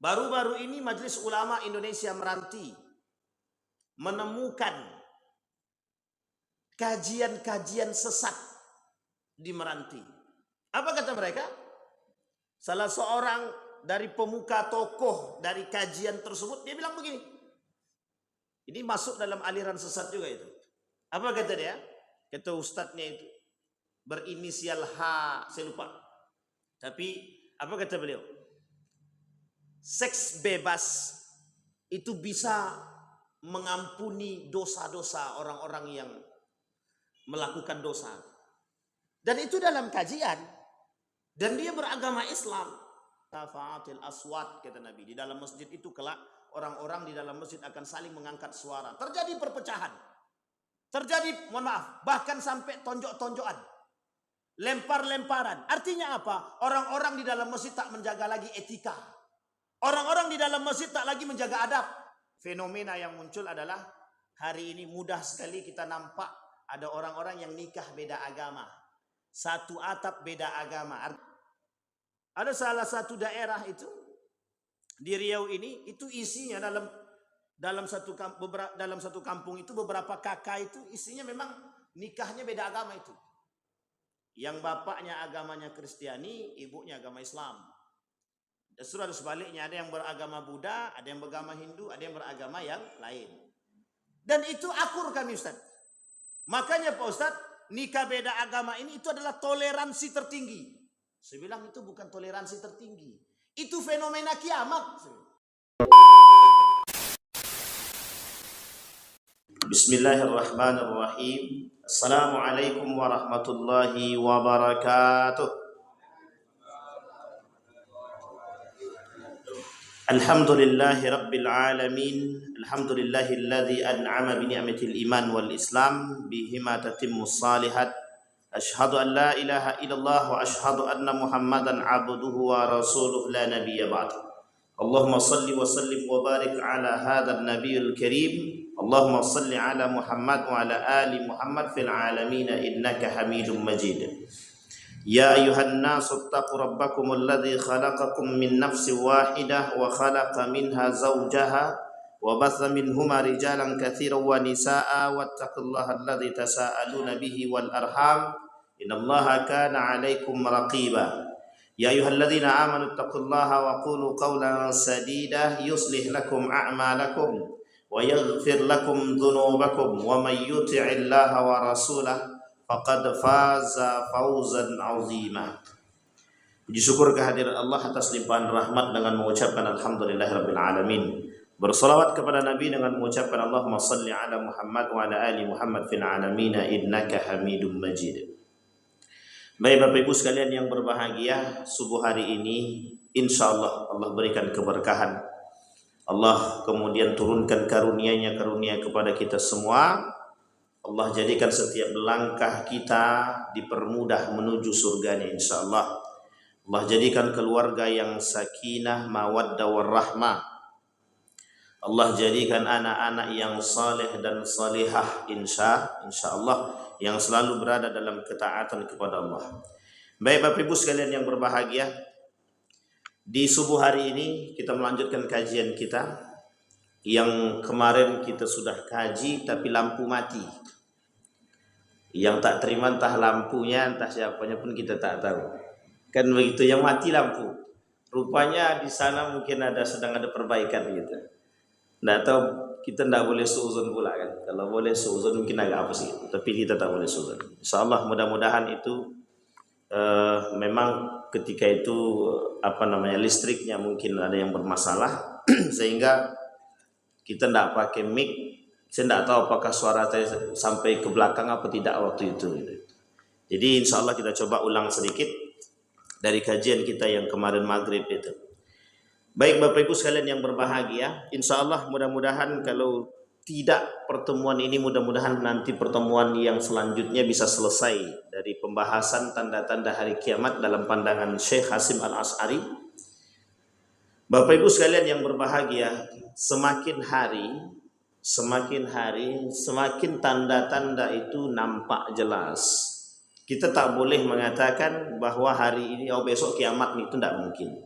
Baru-baru ini Majelis Ulama Indonesia Meranti menemukan kajian-kajian sesat di Meranti. Apa kata mereka? Salah seorang dari pemuka tokoh dari kajian tersebut, dia bilang begini. Ini masuk dalam aliran sesat juga itu. Apa kata dia? Kata ustadznya itu berinisial H, saya lupa. Tapi apa kata beliau? Seks bebas itu bisa mengampuni dosa-dosa orang-orang yang melakukan dosa. Dan itu dalam kajian. Dan dia beragama Islam. Tafa'atil aswat, kata Nabi. Di dalam masjid itu kelak orang-orang di dalam masjid akan saling mengangkat suara. Terjadi perpecahan. Terjadi, mohon maaf, bahkan sampai tonjok-tonjokan. Lempar-lemparan. Artinya apa? Orang-orang di dalam masjid tak menjaga lagi etika. Orang-orang di dalam masjid tak lagi menjaga adab. Fenomena yang muncul adalah hari ini mudah sekali kita nampak ada orang-orang yang nikah beda agama. Satu atap beda agama. Ada salah satu daerah itu di Riau ini, itu isinya dalam satu kampung itu beberapa kakak itu isinya memang nikahnya beda agama itu. Yang bapaknya agamanya Kristiani, ibunya agama Islam. Justru ada sebaliknya, ada yang beragama Buddha, ada yang beragama Hindu, ada yang beragama yang lain. Dan itu akur kami Ustaz. Makanya Pak Ustaz, nikah beda agama ini itu adalah toleransi tertinggi. Saya bilang itu bukan toleransi tertinggi. Itu fenomena kiamat. Bismillahirrahmanirrahim. Assalamualaikum warahmatullahi wabarakatuh. Alhamdulillahi Rabbil Alamin. Alhamdulillahilladzi an'ama bi ni'matil iman wal Islam bihima tatimmus salihat. Ashhadu an la ilaha illallah wa ashhadu anna Muhammadan abduhu wa rasuluhu la nabiyya ba'd. Allahumma salli wa sallim wa barik ala hadzal nabiyil karim. Allahumma salli ala Muhammad wa ala ali Muhammad fil alamin innaka Hamidum Majid. يا أيها الناس اتقوا ربكم الذي خلقكم من نفس واحدة وخلق منها زوجها وبث منهما رجالا كثيرا ونساء واتقوا الله الذي تساءلون به والأرحام إن الله كان عليكم رقيبا يا أيها الذين آمنوا اتقوا الله وقولوا قولا سديدا يصلح لكم أعمالكم ويغفر لكم ذنوبكم ومن يطع الله ورسوله faqad faza fawzan azima. Puji syukur kehadiran Allah atas limpahan rahmat dengan mengucapkan alhamdulillahirabbil alamin. Bersolawat kepada Nabi dengan mengucapkan Allahumma salli ala Muhammad wa ala ali Muhammad fil alamin innaka Hamidum Majid. Baik Bapak Ibu sekalian yang berbahagia, subuh hari ini insyaallah Allah berikan keberkahan. Allah kemudian turunkan karunia-Nya kepada kita semua. Allah jadikan setiap langkah kita dipermudah menuju surganya insyaallah. Allah jadikan keluarga yang sakinah, mawaddah warahmah. Allah jadikan anak-anak yang saleh dan salihah insyaallah, yang selalu berada dalam ketaatan kepada Allah. Baik Bapak Ibu sekalian yang berbahagia, di subuh hari ini kita melanjutkan kajian kita yang kemarin kita sudah kaji tapi lampu mati. Yang tak terima entah lampunya entah siapanya pun kita tak tahu. Kan begitu, yang mati lampu. Rupanya di sana mungkin sedang ada perbaikan gitu. Nggak tahu, kita nggak boleh suuzon pula kan. Kalau boleh suuzon mungkin agak apa sih. Tapi kita tak boleh suuzon. Insyaallah mudah-mudahan itu memang ketika itu listriknya mungkin ada yang bermasalah sehingga kita nggak pakai mic. Saya tidak tahu apakah suara saya sampai ke belakang apa tidak waktu itu. Jadi insya Allah kita coba ulang sedikit dari kajian kita yang kemarin maghrib itu. Baik Bapak Ibu sekalian yang berbahagia, insya Allah mudah-mudahan kalau tidak pertemuan ini, mudah-mudahan nanti pertemuan yang selanjutnya bisa selesai dari pembahasan tanda-tanda hari kiamat dalam pandangan Syekh Hasim Al-Asy'ari. Bapak Ibu sekalian yang berbahagia, semakin hari semakin tanda-tanda itu nampak jelas. Kita tak boleh mengatakan bahwa hari ini besok kiamat, itu tidak mungkin.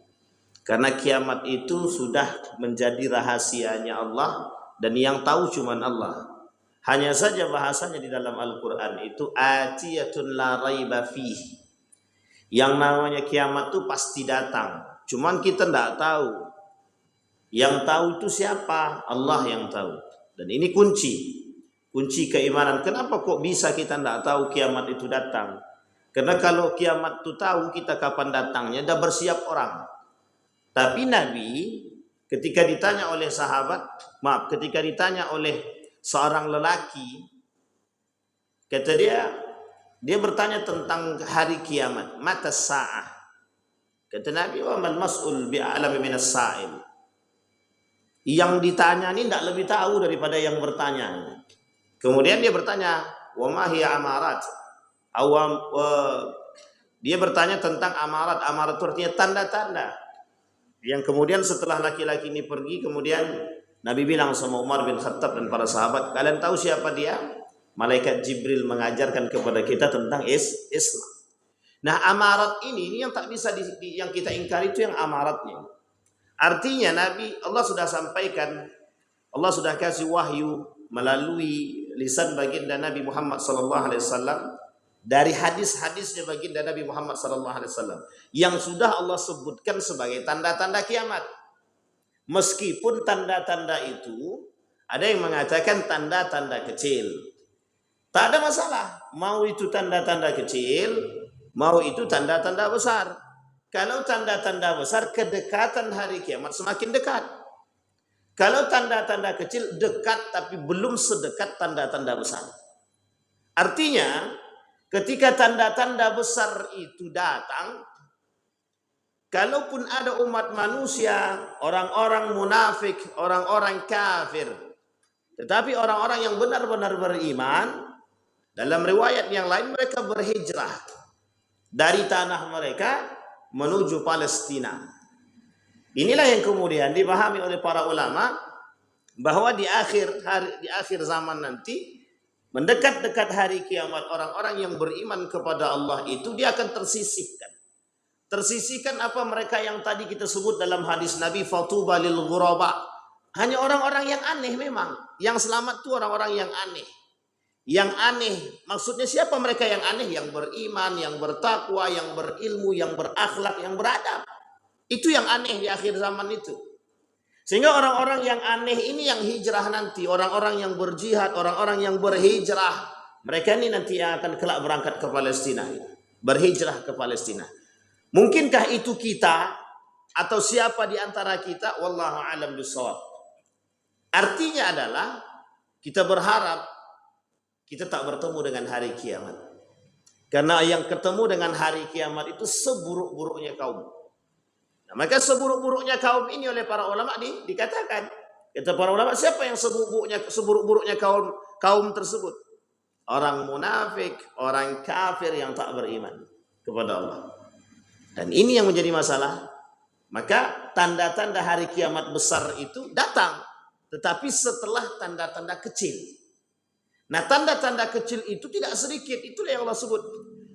Karena kiamat itu sudah menjadi rahasianya Allah dan yang tahu cuman Allah. Hanya saja bahasanya di dalam Al-Quran itu atiyatun la raiba fih. Yang namanya kiamat itu pasti datang. Cuman kita tidak tahu. Yang tahu itu siapa? Allah yang tahu. Dan ini kunci. Kunci keimanan. Kenapa kok bisa kita tidak tahu kiamat itu datang? Karena kalau kiamat itu tahu kita kapan datangnya, dah bersiap orang. Tapi Nabi ketika ditanya oleh ketika ditanya oleh seorang lelaki, kata dia bertanya tentang hari kiamat, mata sa'ah. Kata Nabi, wa mal mas'ul bi'alami minas sa'il. Yang ditanya ini tidak lebih tahu daripada yang bertanya. Kemudian dia bertanya, wa ma hiya amarat. Dia bertanya tentang amarat. Amarat itu artinya tanda-tanda. Yang kemudian setelah laki-laki ini pergi, kemudian Nabi bilang sama Umar bin Khattab dan para sahabat, kalian tahu siapa dia? Malaikat Jibril mengajarkan kepada kita tentang Islam. Nah, amarat ini yang tak bisa yang kita ingkari itu yang amaratnya. Artinya Allah sudah sampaikan, Allah sudah kasih wahyu melalui lisan baginda Nabi Muhammad SAW dari hadis-hadisnya baginda Nabi Muhammad SAW yang sudah Allah sebutkan sebagai tanda-tanda kiamat. Meskipun tanda-tanda itu ada yang mengatakan tanda-tanda kecil, tak ada masalah. Mau itu tanda-tanda kecil, mau itu tanda-tanda besar. Kalau tanda-tanda besar, kedekatan hari kiamat semakin dekat. Kalau tanda-tanda kecil dekat tapi belum sedekat tanda-tanda besar. Artinya ketika tanda-tanda besar itu datang, kalaupun ada umat manusia, orang-orang munafik, orang-orang kafir, tetapi orang-orang yang benar-benar beriman, dalam riwayat yang lain mereka berhijrah dari tanah mereka menuju Palestina. Inilah yang kemudian dipahami oleh para ulama bahwa di akhir zaman nanti, mendekat-dekat hari kiamat, orang-orang yang beriman kepada Allah itu dia akan tersisihkan. Tersisihkan apa mereka yang tadi kita sebut dalam hadis Nabi, fatuba lil ghuraba. Hanya orang-orang yang aneh memang. Yang selamat itu orang-orang yang aneh. Yang aneh, maksudnya siapa mereka yang aneh? Yang beriman, yang bertakwa, yang berilmu, yang berakhlak, yang beradab. Itu yang aneh di akhir zaman itu. Sehingga orang-orang yang aneh ini yang hijrah nanti. Orang-orang yang berjihad, orang-orang yang berhijrah. Mereka ini nanti yang akan kelak berangkat ke Palestina. Berhijrah ke Palestina. Mungkinkah itu kita atau siapa di antara kita? Wallahu a'lam bishawab. Artinya adalah kita berharap kita tak bertemu dengan hari kiamat. Karena yang ketemu dengan hari kiamat itu seburuk-buruknya kaum. Nah, maka seburuk-buruknya kaum ini oleh para ulama dikatakan. Kata para ulama, siapa yang seburuk-buruknya kaum tersebut? Orang munafik, orang kafir yang tak beriman kepada Allah. Dan ini yang menjadi masalah. Maka tanda-tanda hari kiamat besar itu datang. Tetapi setelah tanda-tanda kecil. Nah, tanda-tanda kecil itu tidak sedikit. Itulah yang Allah sebut.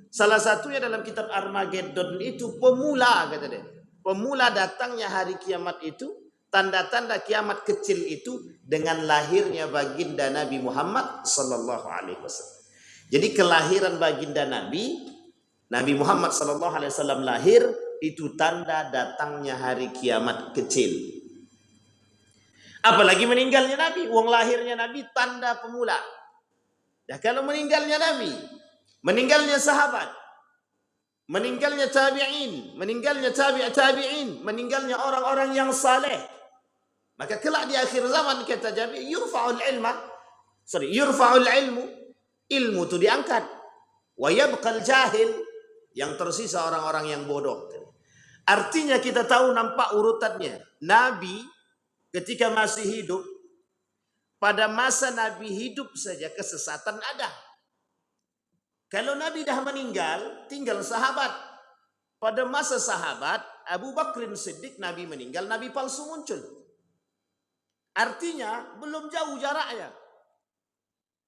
Salah satunya dalam kitab Armageddon itu pemula, kata dia. Pemula datangnya hari kiamat itu, tanda-tanda kiamat kecil itu dengan lahirnya baginda Nabi Muhammad sallallahu alaihi wasallam. Jadi kelahiran baginda Nabi Muhammad sallallahu alaihi wasallam lahir itu tanda datangnya hari kiamat kecil. Apalagi meninggalnya Nabi, wong lahirnya Nabi tanda pemula. Dah kalau meninggalnya Nabi, meninggalnya sahabat, meninggalnya tabi'in, meninggalnya tabi'in, meninggalnya orang-orang yang saleh, maka kelak di akhir zaman kata Jabir, yurfa'ul ilmu, ilmu itu diangkat, wa yabqal jahil, yang tersisa orang-orang yang bodoh. Artinya kita tahu nampak urutannya. Nabi ketika masih hidup, pada masa Nabi hidup saja kesesatan ada. Kalau Nabi dah meninggal, tinggal sahabat. Pada masa sahabat, Abu Bakrin Siddiq, Nabi meninggal, Nabi palsu muncul. Artinya belum jauh jaraknya.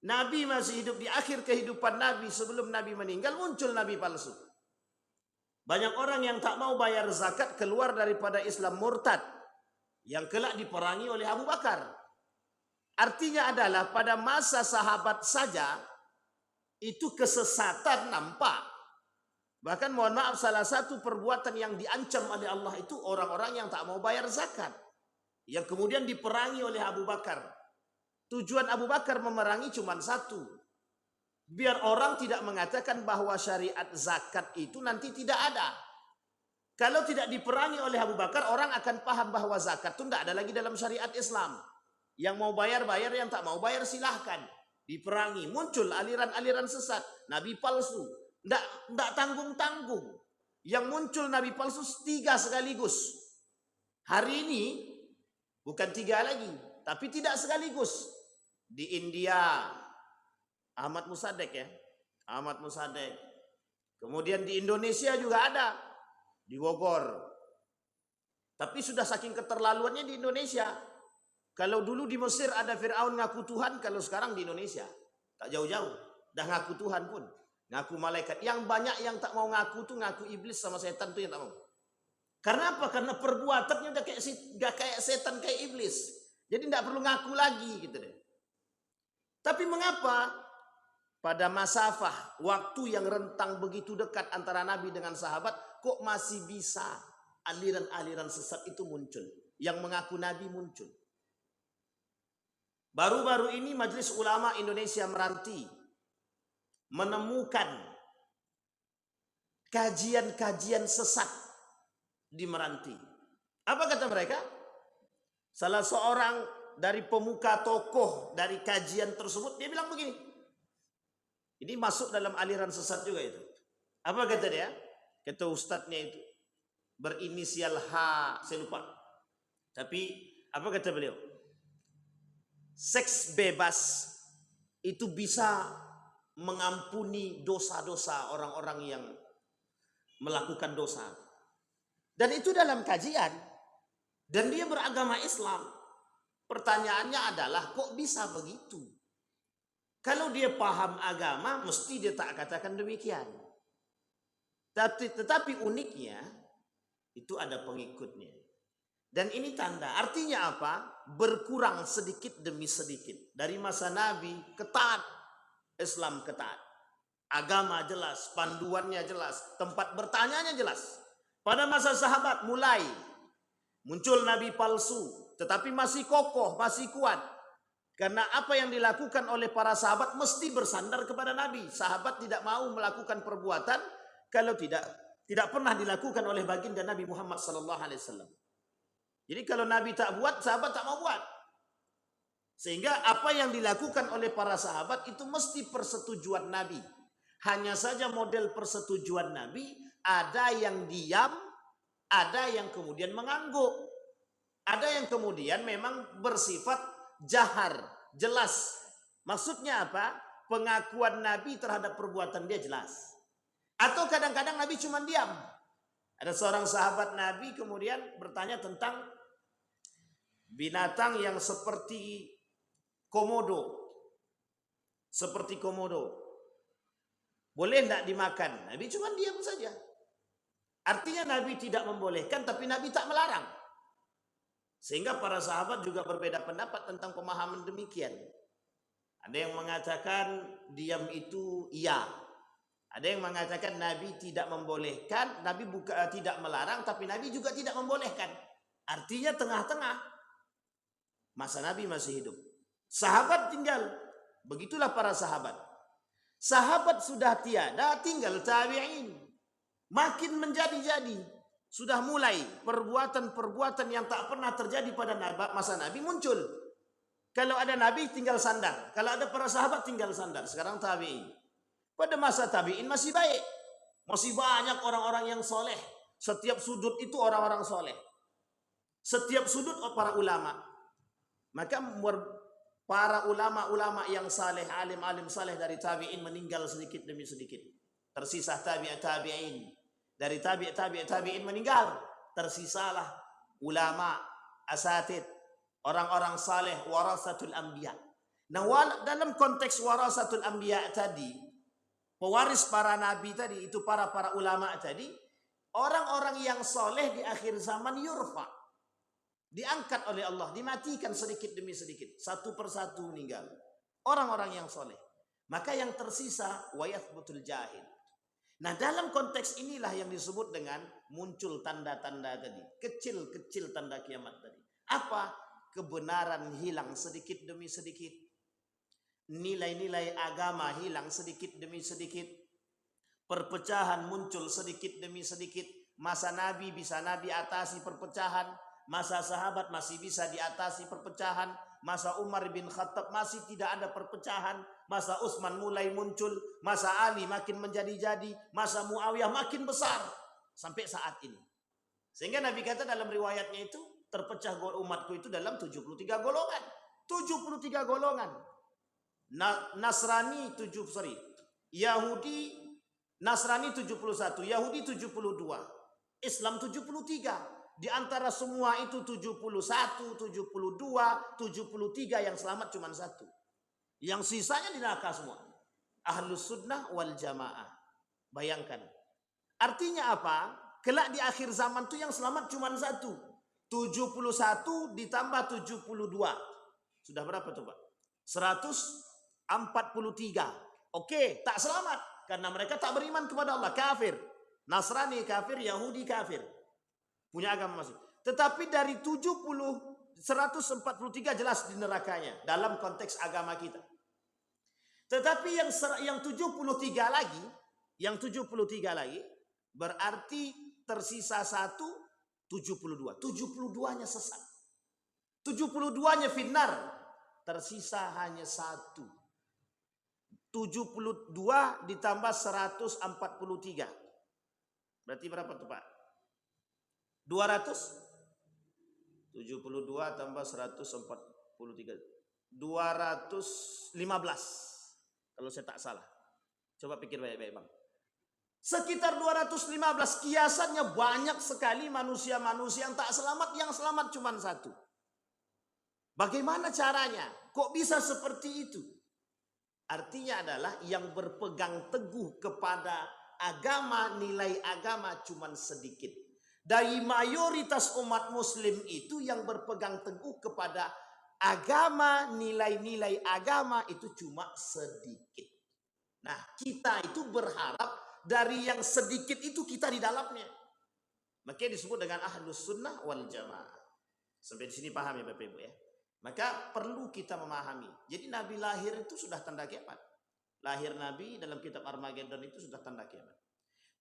Nabi masih hidup di akhir kehidupan Nabi, sebelum Nabi meninggal muncul Nabi palsu. Banyak orang yang tak mau bayar zakat keluar daripada Islam, murtad, yang kelak diperangi oleh Abu Bakar. Artinya adalah pada masa sahabat saja itu kesesatan nampak. Bahkan mohon maaf, salah satu perbuatan yang diancam oleh Allah itu orang-orang yang tak mau bayar zakat, yang kemudian diperangi oleh Abu Bakar. Tujuan Abu Bakar memerangi cuma satu, biar orang tidak mengatakan bahwa syariat zakat itu nanti tidak ada. Kalau tidak diperangi oleh Abu Bakar, orang akan paham bahwa zakat itu tidak ada lagi dalam syariat Islam. Yang mau bayar, bayar, yang tak mau bayar silahkan. Diperangi, muncul aliran-aliran sesat, nabi palsu, tidak tanggung-tanggung. Yang muncul nabi palsu 3 sekaligus. Hari ini bukan 3 lagi, tapi tidak sekaligus. Di India, Ahmad Musaddiq ya, Ahmad Musaddiq. Kemudian di Indonesia juga ada, di Bogor. Tapi sudah saking keterlaluannya di Indonesia. Kalau dulu di Mesir ada Fir'aun ngaku Tuhan, kalau sekarang di Indonesia tak jauh-jauh, dah ngaku Tuhan pun, ngaku malaikat. Yang banyak yang tak mau ngaku tuh ngaku iblis sama setan tuh yang tak mau. Karena apa? Karena perbuatannya udah kayak setan, kayak iblis. Jadi tidak perlu ngaku lagi gitu deh. Tapi mengapa pada masafah waktu yang rentang begitu dekat antara Nabi dengan sahabat, kok masih bisa aliran-aliran sesat itu muncul, yang mengaku Nabi muncul? Baru-baru ini Majelis Ulama Indonesia Meranti menemukan kajian-kajian sesat di Meranti. Apa kata mereka? Salah seorang dari pemuka tokoh dari kajian tersebut, dia bilang begini. Ini masuk dalam aliran sesat juga itu. Apa kata dia? Kata ustadznya itu, berinisial H, saya lupa. Tapi apa kata beliau? Seks bebas itu bisa mengampuni dosa-dosa orang-orang yang melakukan dosa. Dan itu dalam kajian. Dan dia beragama Islam. Pertanyaannya adalah, kok bisa begitu? Kalau dia paham agama, mesti dia tak katakan demikian. Tetapi uniknya, itu ada pengikutnya. Dan ini tanda, artinya apa? Berkurang sedikit demi sedikit. Dari masa Nabi ketat, Islam ketat, agama jelas, panduannya jelas, tempat bertanyanya jelas. Pada masa sahabat mulai muncul nabi palsu, tetapi masih kokoh, masih kuat. Karena apa yang dilakukan oleh para sahabat mesti bersandar kepada Nabi. Sahabat tidak mau melakukan perbuatan kalau tidak pernah dilakukan oleh baginda Nabi Muhammad SAW. Jadi kalau Nabi tak buat, sahabat tak mau buat. Sehingga apa yang dilakukan oleh para sahabat itu mesti persetujuan Nabi. Hanya saja model persetujuan Nabi, ada yang diam, ada yang kemudian mengangguk. Ada yang kemudian memang bersifat jahar, jelas. Maksudnya apa? Pengakuan Nabi terhadap perbuatan dia jelas. Atau kadang-kadang Nabi cuma diam. Ada seorang sahabat Nabi kemudian bertanya tentang binatang yang seperti komodo. Seperti komodo. Boleh tidak dimakan? Nabi cuma diam saja. Artinya Nabi tidak membolehkan, tapi Nabi tak melarang. Sehingga para sahabat juga berbeda pendapat tentang pemahaman demikian. Ada yang mengatakan diam itu iya. Ada yang mengatakan Nabi tidak membolehkan, Nabi tidak melarang, tapi Nabi juga tidak membolehkan. Artinya tengah-tengah. Masa Nabi masih hidup. Sahabat tinggal. Begitulah para sahabat. Sahabat sudah tiada, tinggal tabi'in. Makin menjadi-jadi. Sudah mulai perbuatan-perbuatan yang tak pernah terjadi pada masa Nabi muncul. Kalau ada Nabi tinggal sandar. Kalau ada para sahabat tinggal sandar. Sekarang tabi'in. Pada masa tabi'in masih baik. Masih banyak orang-orang yang soleh. Setiap sudut itu orang-orang soleh. Setiap sudut para ulama. Maka para ulama-ulama yang saleh, alim-alim saleh dari tabi'in meninggal sedikit demi sedikit. Tersisa tabi'in. Dari tabi'in meninggal. Tersisalah ulama, asatid, orang-orang saleh, warasatul anbiya. Nah, dalam konteks warasatul anbiya tadi, pewaris para nabi tadi, itu para ulama tadi, orang-orang yang soleh di akhir zaman yurfa. Diangkat oleh Allah, dimatikan sedikit demi sedikit. Satu persatu meninggal. Orang-orang yang soleh. Maka yang tersisa, wayathbutul jahil. Nah dalam konteks inilah yang disebut dengan muncul tanda-tanda tadi. Kecil-kecil tanda kiamat tadi. Apa? Kebenaran hilang sedikit demi sedikit. Nilai-nilai agama hilang sedikit demi sedikit. Perpecahan muncul sedikit demi sedikit. Masa Nabi bisa Nabi atasi perpecahan. Masa sahabat masih bisa diatasi perpecahan. Masa Umar bin Khattab masih tidak ada perpecahan. Masa Utsman mulai muncul. Masa Ali makin menjadi-jadi. Masa Muawiyah makin besar. Sampai saat ini. Sehingga Nabi kata dalam riwayatnya itu, terpecah umatku itu dalam 73 golongan. 73 golongan. Yahudi, Nasrani 71. Yahudi 72. Islam 73. Di antara semua itu 71, 72, 73 yang selamat cuma satu. Yang sisanya di neraka semua. Ahlus sunnah wal jamaah. Bayangkan. Artinya apa? Kelak di akhir zaman itu yang selamat cuma satu. 71 ditambah 72. Sudah berapa tuh Pak? 143. Oke, tak selamat. Karena mereka tak beriman kepada Allah. Kafir. Nasrani kafir, Yahudi kafir. Punya agama masing. Tetapi dari 143 jelas di nerakanya dalam konteks agama kita. Tetapi yang 73 lagi, berarti tersisa 72. 72-nya sesat. 72-nya finnar. Tersisa hanya 1. 72 ditambah 143. Berarti berapa tuh Pak? 200 72 tambah 143 215 kalau saya tak salah. Coba pikir baik-baik Bang. Sekitar 215. Kiasannya banyak sekali manusia-manusia yang tak selamat. Yang selamat cuma satu. Bagaimana caranya? Kok bisa seperti itu? Artinya adalah yang berpegang teguh kepada agama, nilai agama cuma sedikit. Dari mayoritas umat muslim itu yang berpegang teguh kepada agama, nilai-nilai agama itu cuma sedikit. Nah, kita itu berharap dari yang sedikit itu kita di dalamnya. Makanya disebut dengan ahlus sunnah wal jamaah. Sampai di sini paham ya Bapak Ibu ya. Maka perlu kita memahami. Jadi Nabi lahir itu sudah tanda kiamat. Lahir Nabi dalam kitab Armageddon itu sudah tanda kiamat.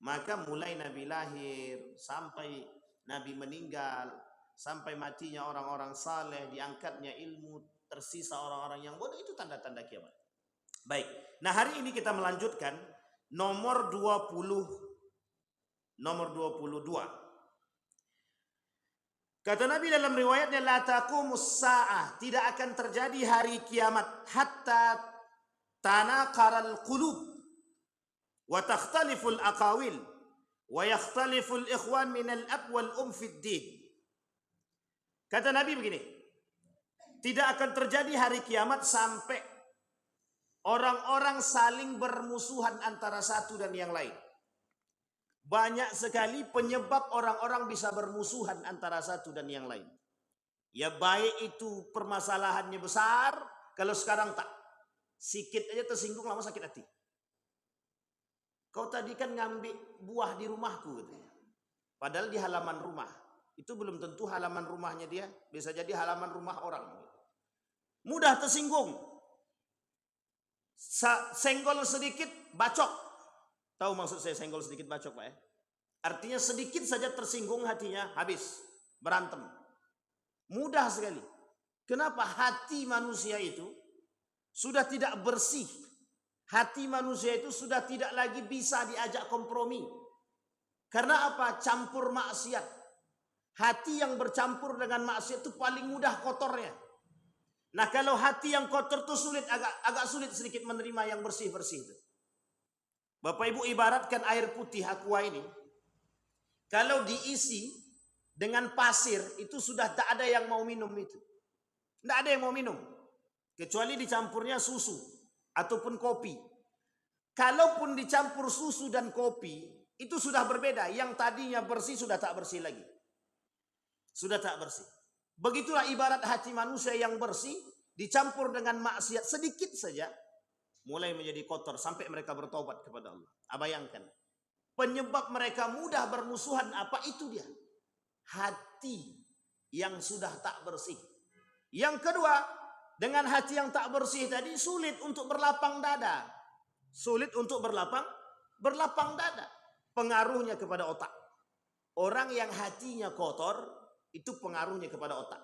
Maka mulai Nabi lahir sampai Nabi meninggal, sampai matinya orang-orang saleh, diangkatnya ilmu, tersisa orang-orang yang bodoh, itu tanda-tanda kiamat. Baik. Nah, hari ini kita melanjutkan nomor 22. Kata Nabi dalam riwayatnya, la taqumus saa'ah, tidak akan terjadi hari kiamat hatta tanaqaral qulub wa takhtaliful aqawil wa yakhtaliful ikhwan minal ab wal fid din. Kata Nabi begini, tidak akan terjadi hari kiamat sampai orang-orang saling bermusuhan antara satu dan yang lain. Banyak sekali penyebab orang-orang bisa bermusuhan antara satu dan yang lain. Ya baik itu permasalahannya besar, kalau sekarang tak. Sikit aja tersinggung lama sakit hati. Kau tadi kan ngambil buah di rumahku katanya. Padahal di halaman rumah. Itu belum tentu halaman rumahnya dia. Bisa jadi halaman rumah orang. Mudah tersinggung. Senggol sedikit, bacok. Tahu maksud saya senggol sedikit, bacok Pak ya? Artinya sedikit saja tersinggung hatinya, habis. Berantem. Mudah sekali. Kenapa? Hati manusia itu sudah tidak bersih. Hati manusia itu sudah tidak lagi bisa diajak kompromi. Karena apa? Campur maksiat. Hati yang bercampur dengan maksiat itu paling mudah kotornya. Nah, kalau hati yang kotor itu sulit, agak sulit sedikit menerima yang bersih-bersih itu. Bapak Ibu ibaratkan air putih aqua ini. Kalau diisi dengan pasir, itu sudah tak ada yang mau minum itu. Tidak ada yang mau minum. Kecuali dicampurnya susu ataupun kopi. Kalaupun dicampur susu dan kopi, Itu sudah berbeda. Yang tadinya bersih sudah tak bersih lagi. Sudah tak bersih. Begitulah ibarat hati manusia yang bersih dicampur dengan maksiat sedikit saja, mulai menjadi kotor sampai mereka bertobat kepada Allah. Bayangkan. Penyebab mereka mudah bermusuhan apa itu dia? Hati yang sudah tak bersih. Yang kedua, dengan hati yang tak bersih tadi sulit untuk berlapang dada. Sulit untuk berlapang dada. Pengaruhnya kepada otak. Orang yang hatinya kotor itu pengaruhnya kepada otak.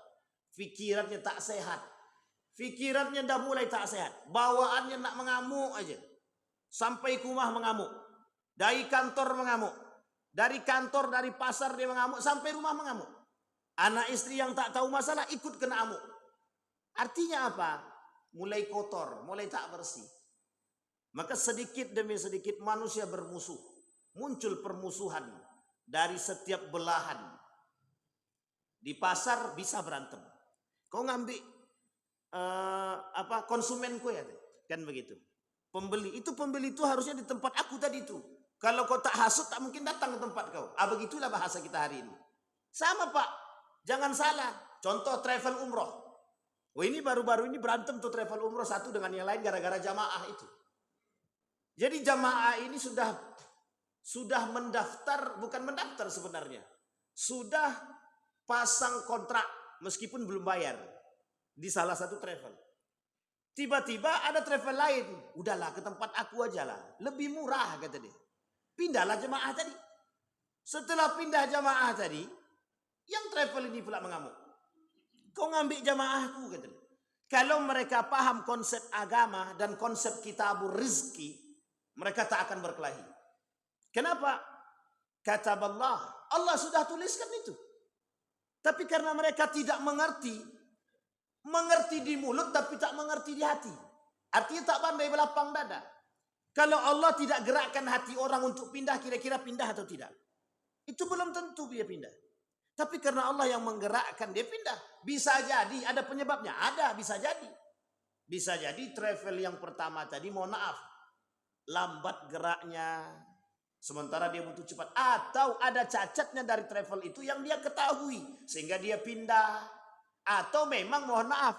Fikirannya tak sehat. Fikirannya dah mulai tak sehat. Bawaannya nak mengamuk aja. Sampai ke rumah mengamuk. Dari kantor mengamuk. Dari kantor, dari pasar dia mengamuk. Sampai rumah mengamuk. Anak istri yang tak tahu masalah ikut kena amuk. Artinya apa? Mulai kotor, mulai tak bersih. Maka sedikit demi sedikit manusia bermusuh. Muncul permusuhan dari setiap belahan. Di pasar bisa berantem. Kau ngambil konsumenku ya, kan begitu. Pembeli itu harusnya di tempat aku tadi itu. Kalau kau tak hasut tak mungkin datang ke tempat kau. Begitulah bahasa kita hari ini. Sama Pak, jangan salah. Contoh travel umroh. Ini baru-baru ini berantem tuh travel umroh satu dengan yang lain gara-gara jamaah itu. Jadi jamaah ini sudah mendaftar, bukan mendaftar sebenarnya. Sudah pasang kontrak meskipun belum bayar di salah satu travel. Tiba-tiba ada travel lain. Udahlah ke tempat aku aja lah. Lebih murah kata dia. Pindahlah jemaah tadi. Setelah pindah jemaah tadi, yang travel ini pula mengamuk. Kau ngambil jemaahku kata dia. Kalau mereka paham konsep agama dan konsep kitabur rizki, mereka tak akan berkelahi. Kenapa? Kata Allah sudah tuliskan itu. Tapi karena mereka tidak mengerti di mulut tapi tak mengerti di hati. Artinya tak pandai berlapang dada. Kalau Allah tidak gerakkan hati orang untuk pindah, kira-kira pindah atau tidak? Itu belum tentu dia pindah. Tapi karena Allah yang menggerakkan dia pindah. Bisa jadi ada penyebabnya. Ada, bisa jadi. Bisa jadi travel yang pertama tadi, mohon maaf, lambat geraknya. Sementara dia butuh cepat. Atau ada cacatnya dari travel itu yang dia ketahui. Sehingga dia pindah. Atau memang mohon maaf,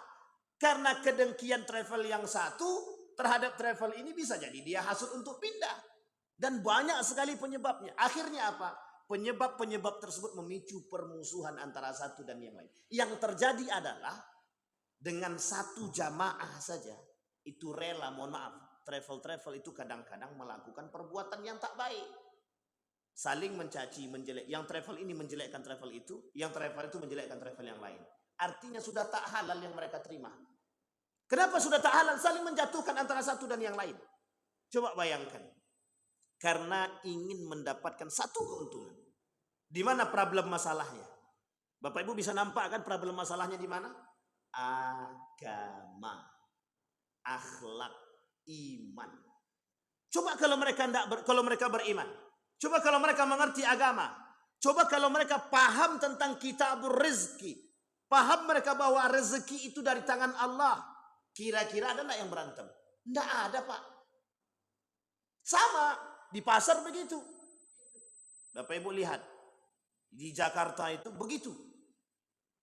karena kedengkian travel yang satu terhadap travel ini bisa jadi dia hasut untuk pindah. Dan banyak sekali penyebabnya. Akhirnya apa? Penyebab-penyebab tersebut memicu permusuhan antara satu dan yang lain. Yang terjadi adalah dengan satu jamaah saja itu rela, mohon maaf, travel itu kadang-kadang melakukan perbuatan yang tak baik. Saling mencaci, menjelek. Yang travel ini menjelekkan travel itu, yang travel itu menjelekkan travel yang lain. Artinya sudah tak halal yang mereka terima. Kenapa sudah tak halal? Saling menjatuhkan antara satu dan yang lain. Coba bayangkan. Karena ingin mendapatkan satu keuntungan. Di mana problem masalahnya? Bapak Ibu bisa nampak kan problem masalahnya di mana? Agama, akhlak, iman. Coba kalau mereka beriman. Coba kalau mereka mengerti agama. Coba kalau mereka paham tentang kitabur rizki. Paham mereka bahwa rezeki itu dari tangan Allah. Kira-kira ada enggak yang berantem? Enggak ada, Pak. Sama di pasar begitu. Bapak Ibu lihat. Di Jakarta itu begitu.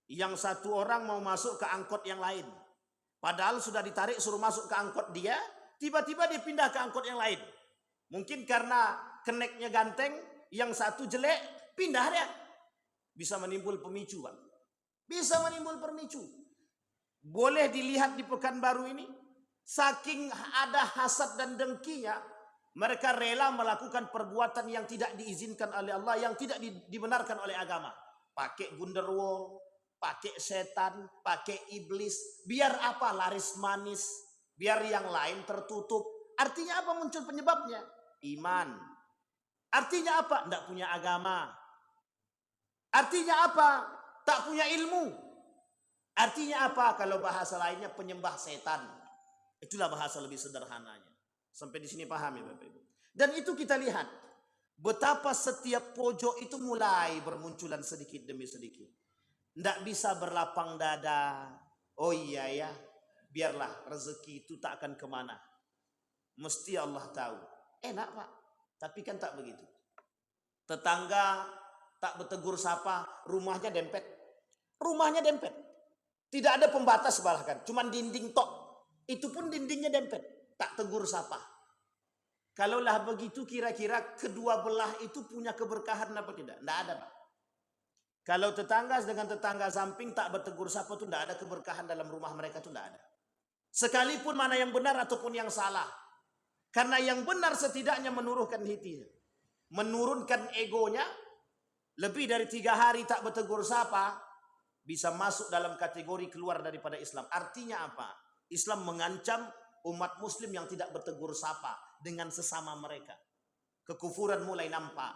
Yang satu orang mau masuk ke angkot yang lain. Padahal sudah ditarik suruh masuk ke angkot dia. Tiba-tiba dia pindah ke angkot yang lain. Mungkin karena keneknya ganteng. Yang satu jelek. Pindah dia. Bisa menimbul pemicu, Pak. Bisa menimbul pemicu. Boleh dilihat di Pekanbaru ini. Saking ada hasad dan dengkinya. Mereka rela melakukan perbuatan yang tidak diizinkan oleh Allah, yang tidak dibenarkan oleh agama. Pakai gunderwo, pakai setan, pakai iblis. Biar apa? Laris manis. Biar yang lain tertutup. Artinya apa muncul penyebabnya? Iman. Artinya apa? Tidak punya agama. Artinya apa? Tak punya ilmu. Artinya apa? Kalau bahasa lainnya penyembah setan. Itulah bahasa lebih sederhananya. Sampai di sini paham ya Bapak Ibu. Dan itu kita lihat betapa setiap pojok itu mulai bermunculan sedikit demi sedikit. Tidak bisa berlapang dada. Oh iya ya, biarlah rezeki itu tak akan kemana. Mesti Allah tahu. Enak Pak, tapi kan tak begitu. Tetangga tak bertegur sapa, rumahnya dempet. Rumahnya dempet. Tidak ada pembatas bahkan, cuman dinding tok. Itu pun dindingnya dempet, tak tegur sapa. Kalaulah begitu kira-kira kedua belah itu punya keberkahan apa tidak? Tidak ada, Pak. Kalau tetangga dengan tetangga samping tak bertegur sapa itu tidak ada keberkahan dalam rumah mereka, itu tidak ada. Sekalipun mana yang benar ataupun yang salah. Karena yang benar setidaknya menurunkan hatinya, menurunkan egonya. Lebih dari 3 hari tak bertegur sapa, bisa masuk dalam kategori keluar daripada Islam. Artinya apa? Islam mengancam umat muslim yang tidak bertegur sapa dengan sesama mereka. Kekufuran mulai nampak.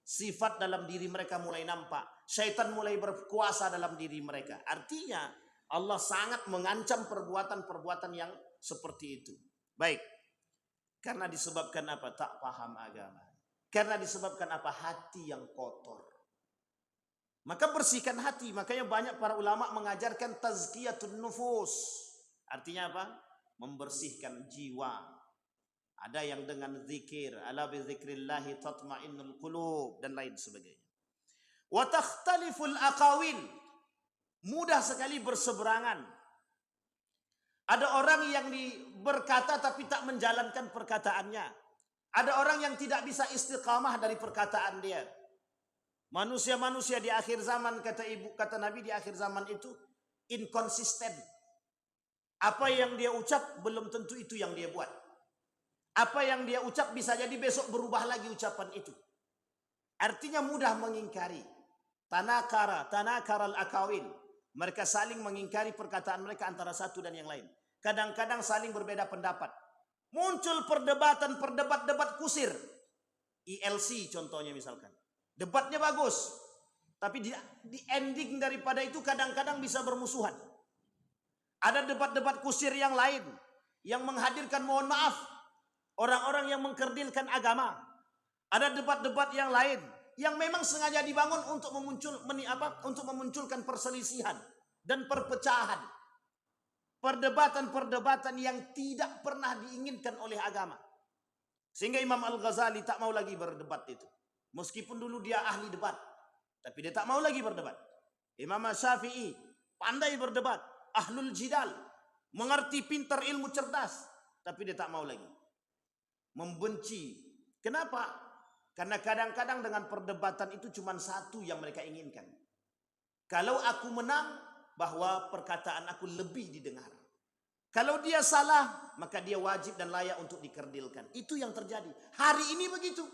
Sifat dalam diri mereka mulai nampak. Syaitan mulai berkuasa dalam diri mereka. Artinya Allah sangat mengancam perbuatan-perbuatan yang seperti itu. Baik. Karena disebabkan apa? Tak paham agama. Karena disebabkan apa? Hati yang kotor. Maka bersihkan hati. Makanya banyak para ulama mengajarkan tazkiyatun nufus. Artinya apa? Membersihkan jiwa. Ada yang dengan zikir, ala bi dzikrillahi tatmainnul qulub dan lain sebagainya. Wa takhtaliful aqawil. Mudah sekali berseberangan. Ada orang yang berkata tapi tak menjalankan perkataannya. Ada orang yang tidak bisa istiqamah dari perkataan dia. Manusia-manusia di akhir zaman, kata Nabi, di akhir zaman itu inkonsisten. Apa yang dia ucap belum tentu itu yang dia buat. Apa yang dia ucap bisa jadi besok berubah lagi ucapan itu. Artinya mudah mengingkari. Tanakaral akawil. Mereka saling mengingkari perkataan mereka antara satu dan yang lain. Kadang-kadang saling berbeda pendapat. Muncul debat kusir. ILC contohnya misalkan. Debatnya bagus. Tapi di ending daripada itu kadang-kadang bisa bermusuhan. Ada debat-debat kusir yang lain. Yang menghadirkan, mohon maaf, orang-orang yang mengkerdilkan agama. Ada debat-debat yang lain. Yang memang sengaja dibangun untuk memunculkan perselisihan dan perpecahan. Perdebatan-perdebatan yang tidak pernah diinginkan oleh agama. Sehingga Imam Al-Ghazali tak mau lagi berdebat itu. Meskipun dulu dia ahli debat. Tapi dia tak mau lagi berdebat. Imam Syafi'i pandai berdebat. Ahlul jidal. Mengerti, pintar, ilmu, cerdas. Tapi dia tak mau lagi. Membenci. Kenapa? Karena kadang-kadang dengan perdebatan itu cuma satu yang mereka inginkan. Kalau aku menang, bahwa perkataan aku lebih didengar. Kalau dia salah, maka dia wajib dan layak untuk dikerdilkan. Itu yang terjadi. Hari ini begitu.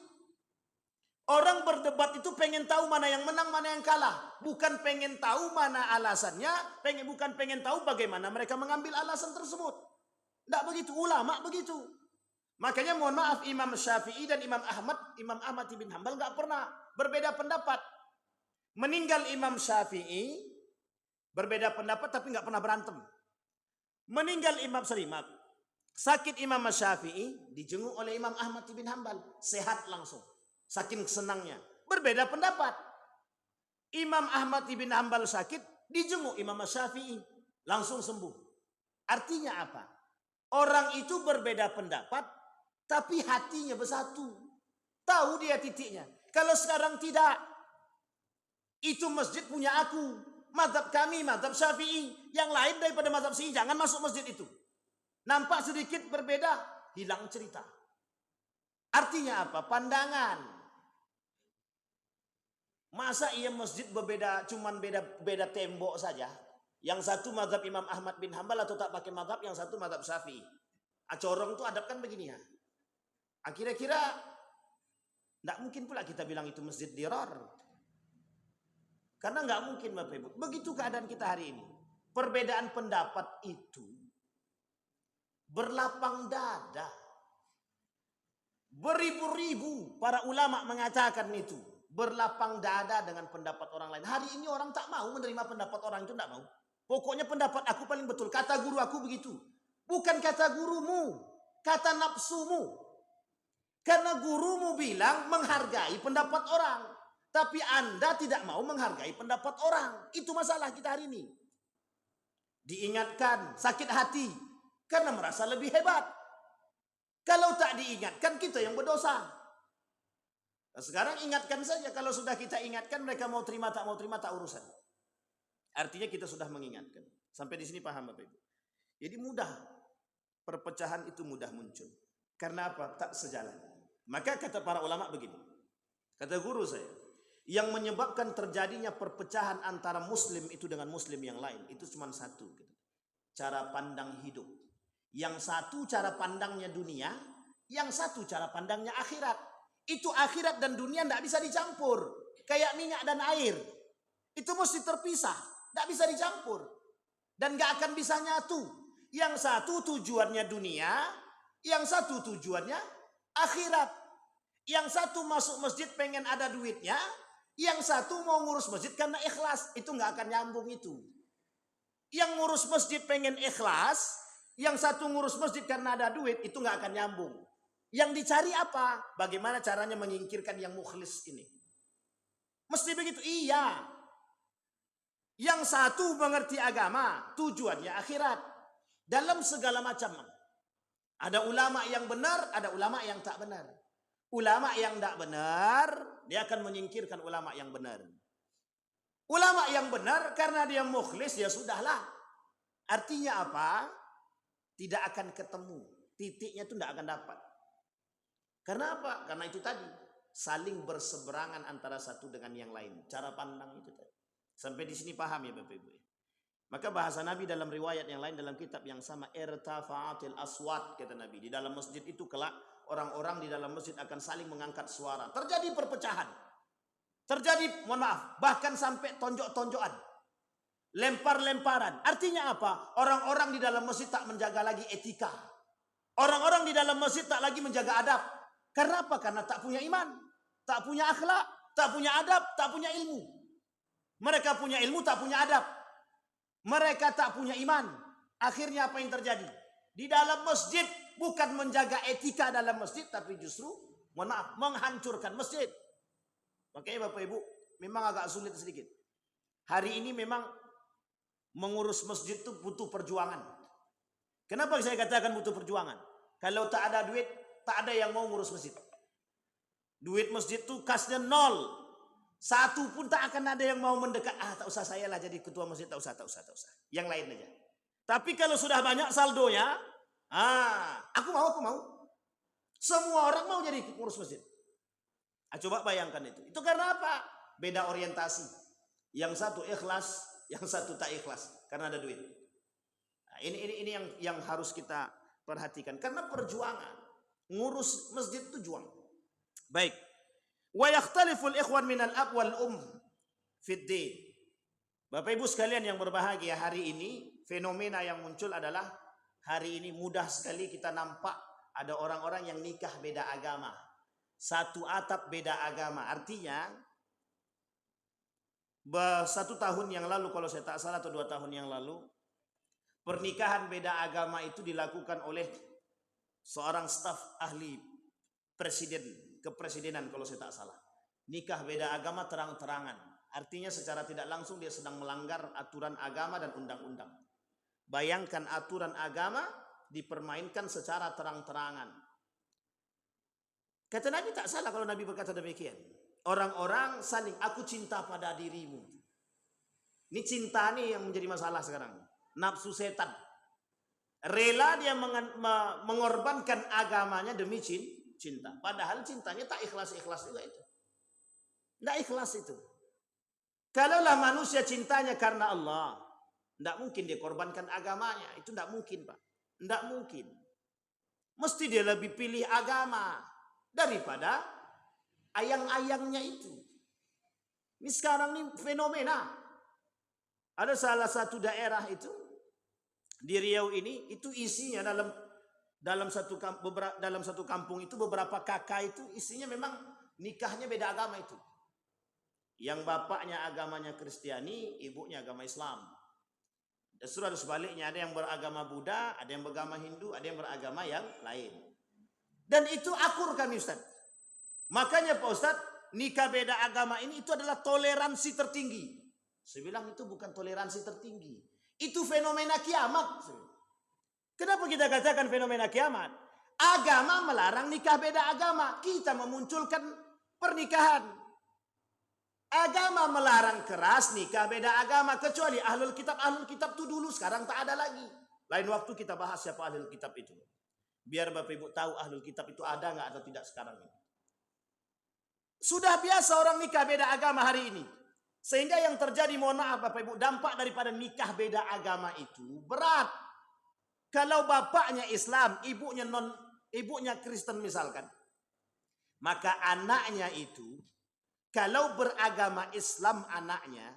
Orang berdebat itu pengen tahu mana yang menang, mana yang kalah. Bukan pengen tahu mana alasannya, bukan pengen tahu bagaimana mereka mengambil alasan tersebut. Tidak begitu, ulama begitu. Makanya mohon maaf, Imam Syafi'i dan Imam Ahmad bin Hanbal nggak pernah berbeda pendapat. Meninggal Imam Syafi'i, berbeda pendapat tapi nggak pernah berantem. Sakit Imam Syafi'i, dijenguk oleh Imam Ahmad bin Hanbal, sehat langsung. Saking senangnya. Berbeda pendapat. Imam Ahmad bin Hanbal sakit, dijenguk Imam Syafi'i, langsung sembuh. Artinya apa? Orang itu berbeda pendapat, tapi hatinya bersatu. Tahu dia titiknya. Kalau sekarang tidak, itu masjid punya aku. Mazhab kami, mazhab Syafi'i. Yang lain daripada mazhab Syafi'i, jangan masuk masjid itu. Nampak sedikit berbeda, hilang cerita. Artinya apa? Pandangan. Masa iya masjid berbeda, cuman beda tembok saja. Yang satu mazhab Imam Ahmad bin Hanbal atau tak pakai mazhab, yang satu mazhab Syafi'i. Corong tuh adab kan begini ya. Kira-kira tidak mungkin pula kita bilang itu masjid dirar. Karena nggak mungkin Bapak Ibu. Begitu keadaan kita hari ini. Perbedaan pendapat itu berlapang dada. Beribu-ribu para ulama mengatakan itu. Berlapang dada dengan pendapat orang lain. Hari ini orang tak mau menerima pendapat orang itu, tidak mau. Pokoknya pendapat aku paling betul. Kata guru aku begitu. Bukan kata gurumu. Kata nafsumu. Karena gurumu bilang menghargai pendapat orang. Tapi Anda tidak mau menghargai pendapat orang. Itu masalah kita hari ini. Diingatkan, sakit hati. Karena merasa lebih hebat. Kalau tak diingatkan, kita yang berdosa. Nah, sekarang ingatkan saja, kalau sudah kita ingatkan mereka mau terima tak urusan. Artinya kita sudah mengingatkan. Sampai di sini paham Bapak Ibu. Jadi mudah, perpecahan itu mudah muncul. Karena apa? Tak sejalan. Maka kata para ulama begini. Kata guru saya, yang menyebabkan terjadinya perpecahan antara muslim itu dengan muslim yang lain itu cuma satu, gitu. Cara pandang hidup. Yang satu cara pandangnya dunia, yang satu cara pandangnya akhirat. Itu akhirat dan dunia tidak bisa dicampur. Kayak minyak dan air. Itu mesti terpisah. Tidak bisa dicampur. Dan gak akan bisa nyatu. Yang satu tujuannya dunia, yang satu tujuannya akhirat. Yang satu masuk masjid pengen ada duitnya, yang satu mau ngurus masjid karena ikhlas. Itu gak akan nyambung itu. Yang ngurus masjid pengen ikhlas, yang satu ngurus masjid karena ada duit, itu gak akan nyambung. Yang dicari apa? Bagaimana caranya menyingkirkan yang mukhlis ini? Mesti begitu. Iya. Yang satu mengerti agama, tujuannya akhirat. Dalam segala macam. Ada ulama yang benar, ada ulama yang tak benar. Ulama yang tak benar, dia akan menyingkirkan ulama yang benar. Ulama yang benar, karena dia mukhlis, ya sudahlah. Artinya apa? Tidak akan ketemu. Titiknya itu tidak akan dapat. Karena apa? Karena itu tadi, saling berseberangan antara satu dengan yang lain. Cara pandang itu tadi. Sampai di sini paham ya Bapak Ibu. Maka bahasa Nabi dalam riwayat yang lain dalam kitab yang sama, irtafa'atil aswat, kata Nabi. Di dalam masjid itu kelak orang-orang di dalam masjid akan saling mengangkat suara. Terjadi perpecahan. Terjadi, mohon maaf, bahkan sampai tonjok-tonjokan. Lempar-lemparan. Artinya apa? Orang-orang di dalam masjid tak menjaga lagi etika. Orang-orang di dalam masjid tak lagi menjaga adab. Karena apa? Karena tak punya iman, tak punya akhlak, tak punya adab, tak punya ilmu. Mereka punya ilmu, tak punya adab. Mereka tak punya iman. Akhirnya apa yang terjadi? Di dalam masjid bukan menjaga etika dalam masjid, tapi justru, mohon maaf, menghancurkan masjid. Makanya Bapak Ibu, memang agak sulit sedikit. Hari ini memang mengurus masjid itu butuh perjuangan. Kenapa saya katakan butuh perjuangan? Kalau tak ada duit, tak ada yang mau ngurus masjid. Duit masjid itu kasnya nol. Satu pun tak akan ada yang mau mendekat. Tak usah saya lah jadi ketua masjid. Tak usah. Yang lain aja. Tapi kalau sudah banyak saldonya, aku mau. Semua orang mau jadi ngurus masjid. Coba bayangkan itu. Itu karena apa? Beda orientasi. Yang satu ikhlas, yang satu tak ikhlas. Karena ada duit. Ini yang harus kita perhatikan. Karena perjuangan. Ngurus masjid itu juang. Baik. Wa yakhtaliful ikhwan minal ab wal fid din. Bapak Ibu sekalian yang berbahagia, hari ini fenomena yang muncul adalah hari ini mudah sekali kita nampak ada orang-orang yang nikah beda agama. Satu atap beda agama. Artinya 1 tahun yang lalu kalau saya tak salah atau 2 tahun yang lalu, pernikahan beda agama itu dilakukan oleh seorang staf ahli kepresidenan kalau saya tak salah. Nikah beda agama terang-terangan. Artinya secara tidak langsung dia sedang melanggar aturan agama dan undang-undang. Bayangkan aturan agama dipermainkan secara terang-terangan. Kata Nabi tak salah kalau Nabi berkata demikian. Orang-orang saling, aku cinta pada dirimu. Ini cinta nih yang menjadi masalah sekarang. Nafsu setan. Rela dia mengorbankan agamanya demi cinta. Padahal cintanya tak ikhlas-ikhlas juga itu. Tidak ikhlas itu. Kalaulah manusia cintanya karena Allah, tidak mungkin dia korbankan agamanya. Itu tidak mungkin Pak. Tidak mungkin. Mesti dia lebih pilih agama daripada ayang-ayangnya itu. Ini sekarang ini fenomena. Ada salah satu daerah itu di Riau ini, itu isinya dalam satu kampung itu beberapa kakak itu isinya memang nikahnya beda agama itu. Yang bapaknya agamanya Kristiani, ibunya agama Islam. Justru harus sebaliknya, ada yang beragama Buddha, ada yang beragama Hindu, ada yang beragama yang lain. Dan itu akur kami Ustaz. Makanya Pak Ustaz, nikah beda agama ini itu adalah toleransi tertinggi. Saya bilang itu bukan toleransi tertinggi. Itu fenomena kiamat. Kenapa kita katakan fenomena kiamat? Agama melarang nikah beda agama. Kita memunculkan pernikahan. Agama melarang keras nikah beda agama, kecuali ahlul kitab. Ahlul kitab itu dulu, sekarang tak ada lagi. Lain waktu kita bahas siapa ahlul kitab itu. Biar Bapak Ibu tahu ahlul kitab itu ada nggak atau tidak sekarang ini. Sudah biasa orang nikah beda agama hari ini. Sehingga yang terjadi, mohon maaf Bapak Ibu, dampak daripada nikah beda agama itu berat. Kalau bapaknya Islam, ibunya Kristen misalkan, maka anaknya itu kalau beragama Islam anaknya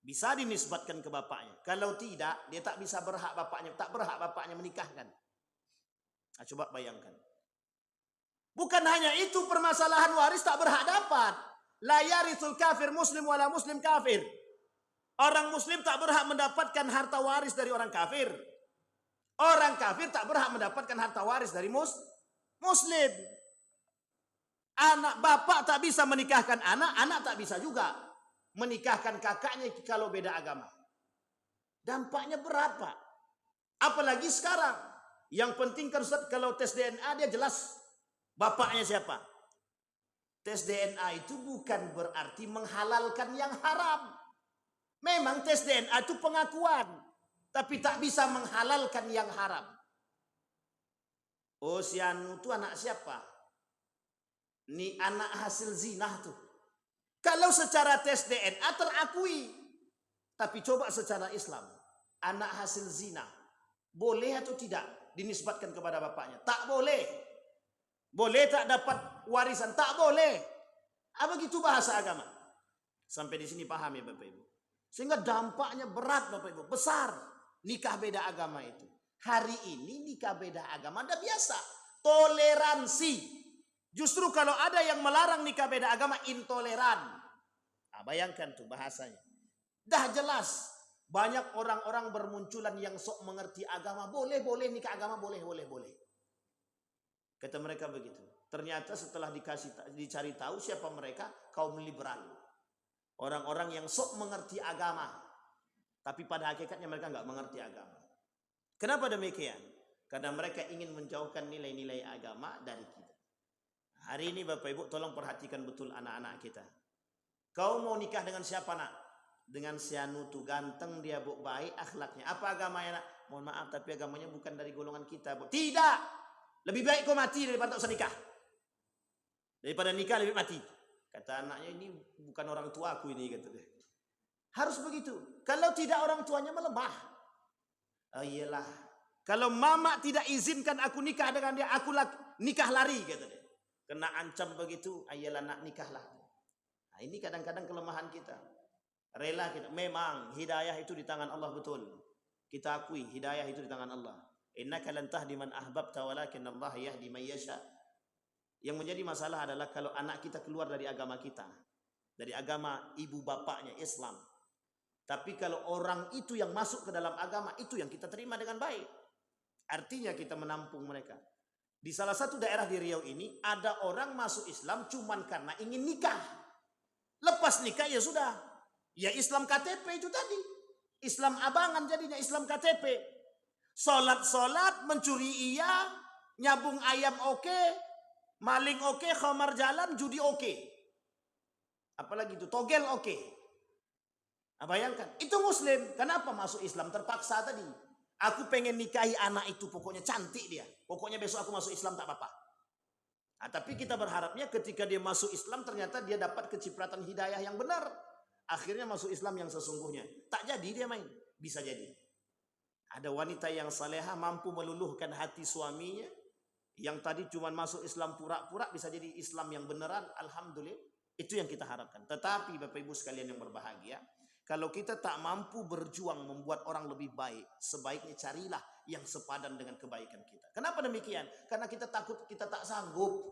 bisa dinisbatkan ke bapaknya. Kalau tidak, dia tak berhak bapaknya menikahkan. Nah, coba bayangkan. Bukan hanya itu, permasalahan waris tak berhak dapat. La yarithul kafir muslim wala muslim kafir. Orang muslim tak berhak mendapatkan harta waris dari orang kafir. Orang kafir tak berhak mendapatkan harta waris dari muslim. Anak bapak tak bisa menikahkan anak tak bisa juga menikahkan kakaknya kalau beda agama. Dampaknya berat, Pak. Apalagi sekarang. Yang penting kan Ustaz, kalau tes DNA dia jelas bapaknya siapa. Tes DNA itu bukan berarti menghalalkan yang haram. Memang tes DNA itu pengakuan, tapi tak bisa menghalalkan yang haram. Oh, si Anu itu anak siapa? Ini anak hasil zina tuh. Kalau secara tes DNA terakui. Tapi coba secara Islam. Anak hasil zina. Boleh atau tidak dinisbatkan kepada bapaknya? Tak boleh. Boleh tak dapat warisan? Tak boleh. Apa gitu bahasa agama? Sampai di sini paham ya Bapak Ibu. Sehingga dampaknya berat Bapak Ibu. Besar. Nikah beda agama itu. Hari ini nikah beda agama udah biasa. Toleransi. Justru kalau ada yang melarang nikah beda agama, intoleran. Nah, bayangkan tuh bahasanya. Dah jelas. Banyak orang-orang bermunculan yang sok mengerti agama. Boleh nikah agama, boleh. Kata mereka begitu. Ternyata setelah dicari tahu siapa mereka, kaum liberal. Orang-orang yang sok mengerti agama. Tapi pada hakikatnya mereka nggak mengerti agama. Kenapa demikian? Karena mereka ingin menjauhkan nilai-nilai agama dari kita. Hari ini Bapak Ibu tolong perhatikan betul anak-anak kita. Kau mau nikah dengan siapa nak? Dengan si Anu tuh ganteng, dia baik akhlaknya. Apa agamanya nak? Mohon maaf tapi agamanya bukan dari golongan kita. Tidak. Lebih baik kau mati daripada tak usah nikah. Daripada nikah lebih mati. Kata anaknya, ini bukan orang tua aku ini, kata dia. Harus begitu. Kalau tidak orang tuanya melemah. Oh iyalah. Kalau mama tidak izinkan aku nikah dengan dia, aku nikah lari, kata dia. Kena ancam begitu, ayolah nak nikahlah. Nah, ini kadang-kadang kelemahan kita. Rela kita. Memang hidayah itu di tangan Allah betul. Kita akui hidayah itu di tangan Allah. Innaka lan tahdi man ahbabta walakin Allah yahdi man yasha. Yang menjadi masalah adalah kalau anak kita keluar dari agama kita. Dari agama ibu bapaknya Islam. Tapi kalau orang itu yang masuk ke dalam agama, itu yang kita terima dengan baik. Artinya kita menampung mereka. Di salah satu daerah di Riau ini ada orang masuk Islam cuman karena ingin nikah. Lepas nikah ya sudah. Ya Islam KTP itu tadi. Islam abangan jadinya Islam KTP. Solat mencuri iya, nyabung ayam oke, maling oke, khamar jalan, judi oke. Apalagi itu togel oke. Nah, bayangkan, itu muslim. Kenapa masuk Islam terpaksa tadi? Aku pengen nikahi anak itu, pokoknya cantik dia. Pokoknya besok aku masuk Islam tak apa-apa. Nah, tapi kita berharapnya ketika dia masuk Islam ternyata dia dapat kecipratan hidayah yang benar. Akhirnya masuk Islam yang sesungguhnya. Tak jadi dia main. Bisa jadi. Ada wanita yang salehah mampu meluluhkan hati suaminya. Yang tadi cuma masuk Islam pura-pura bisa jadi Islam yang beneran. Alhamdulillah. Itu yang kita harapkan. Tetapi Bapak Ibu sekalian yang berbahagia. Kalau kita tak mampu berjuang membuat orang lebih baik, sebaiknya carilah yang sepadan dengan kebaikan kita. Kenapa demikian? Karena kita takut kita tak sanggup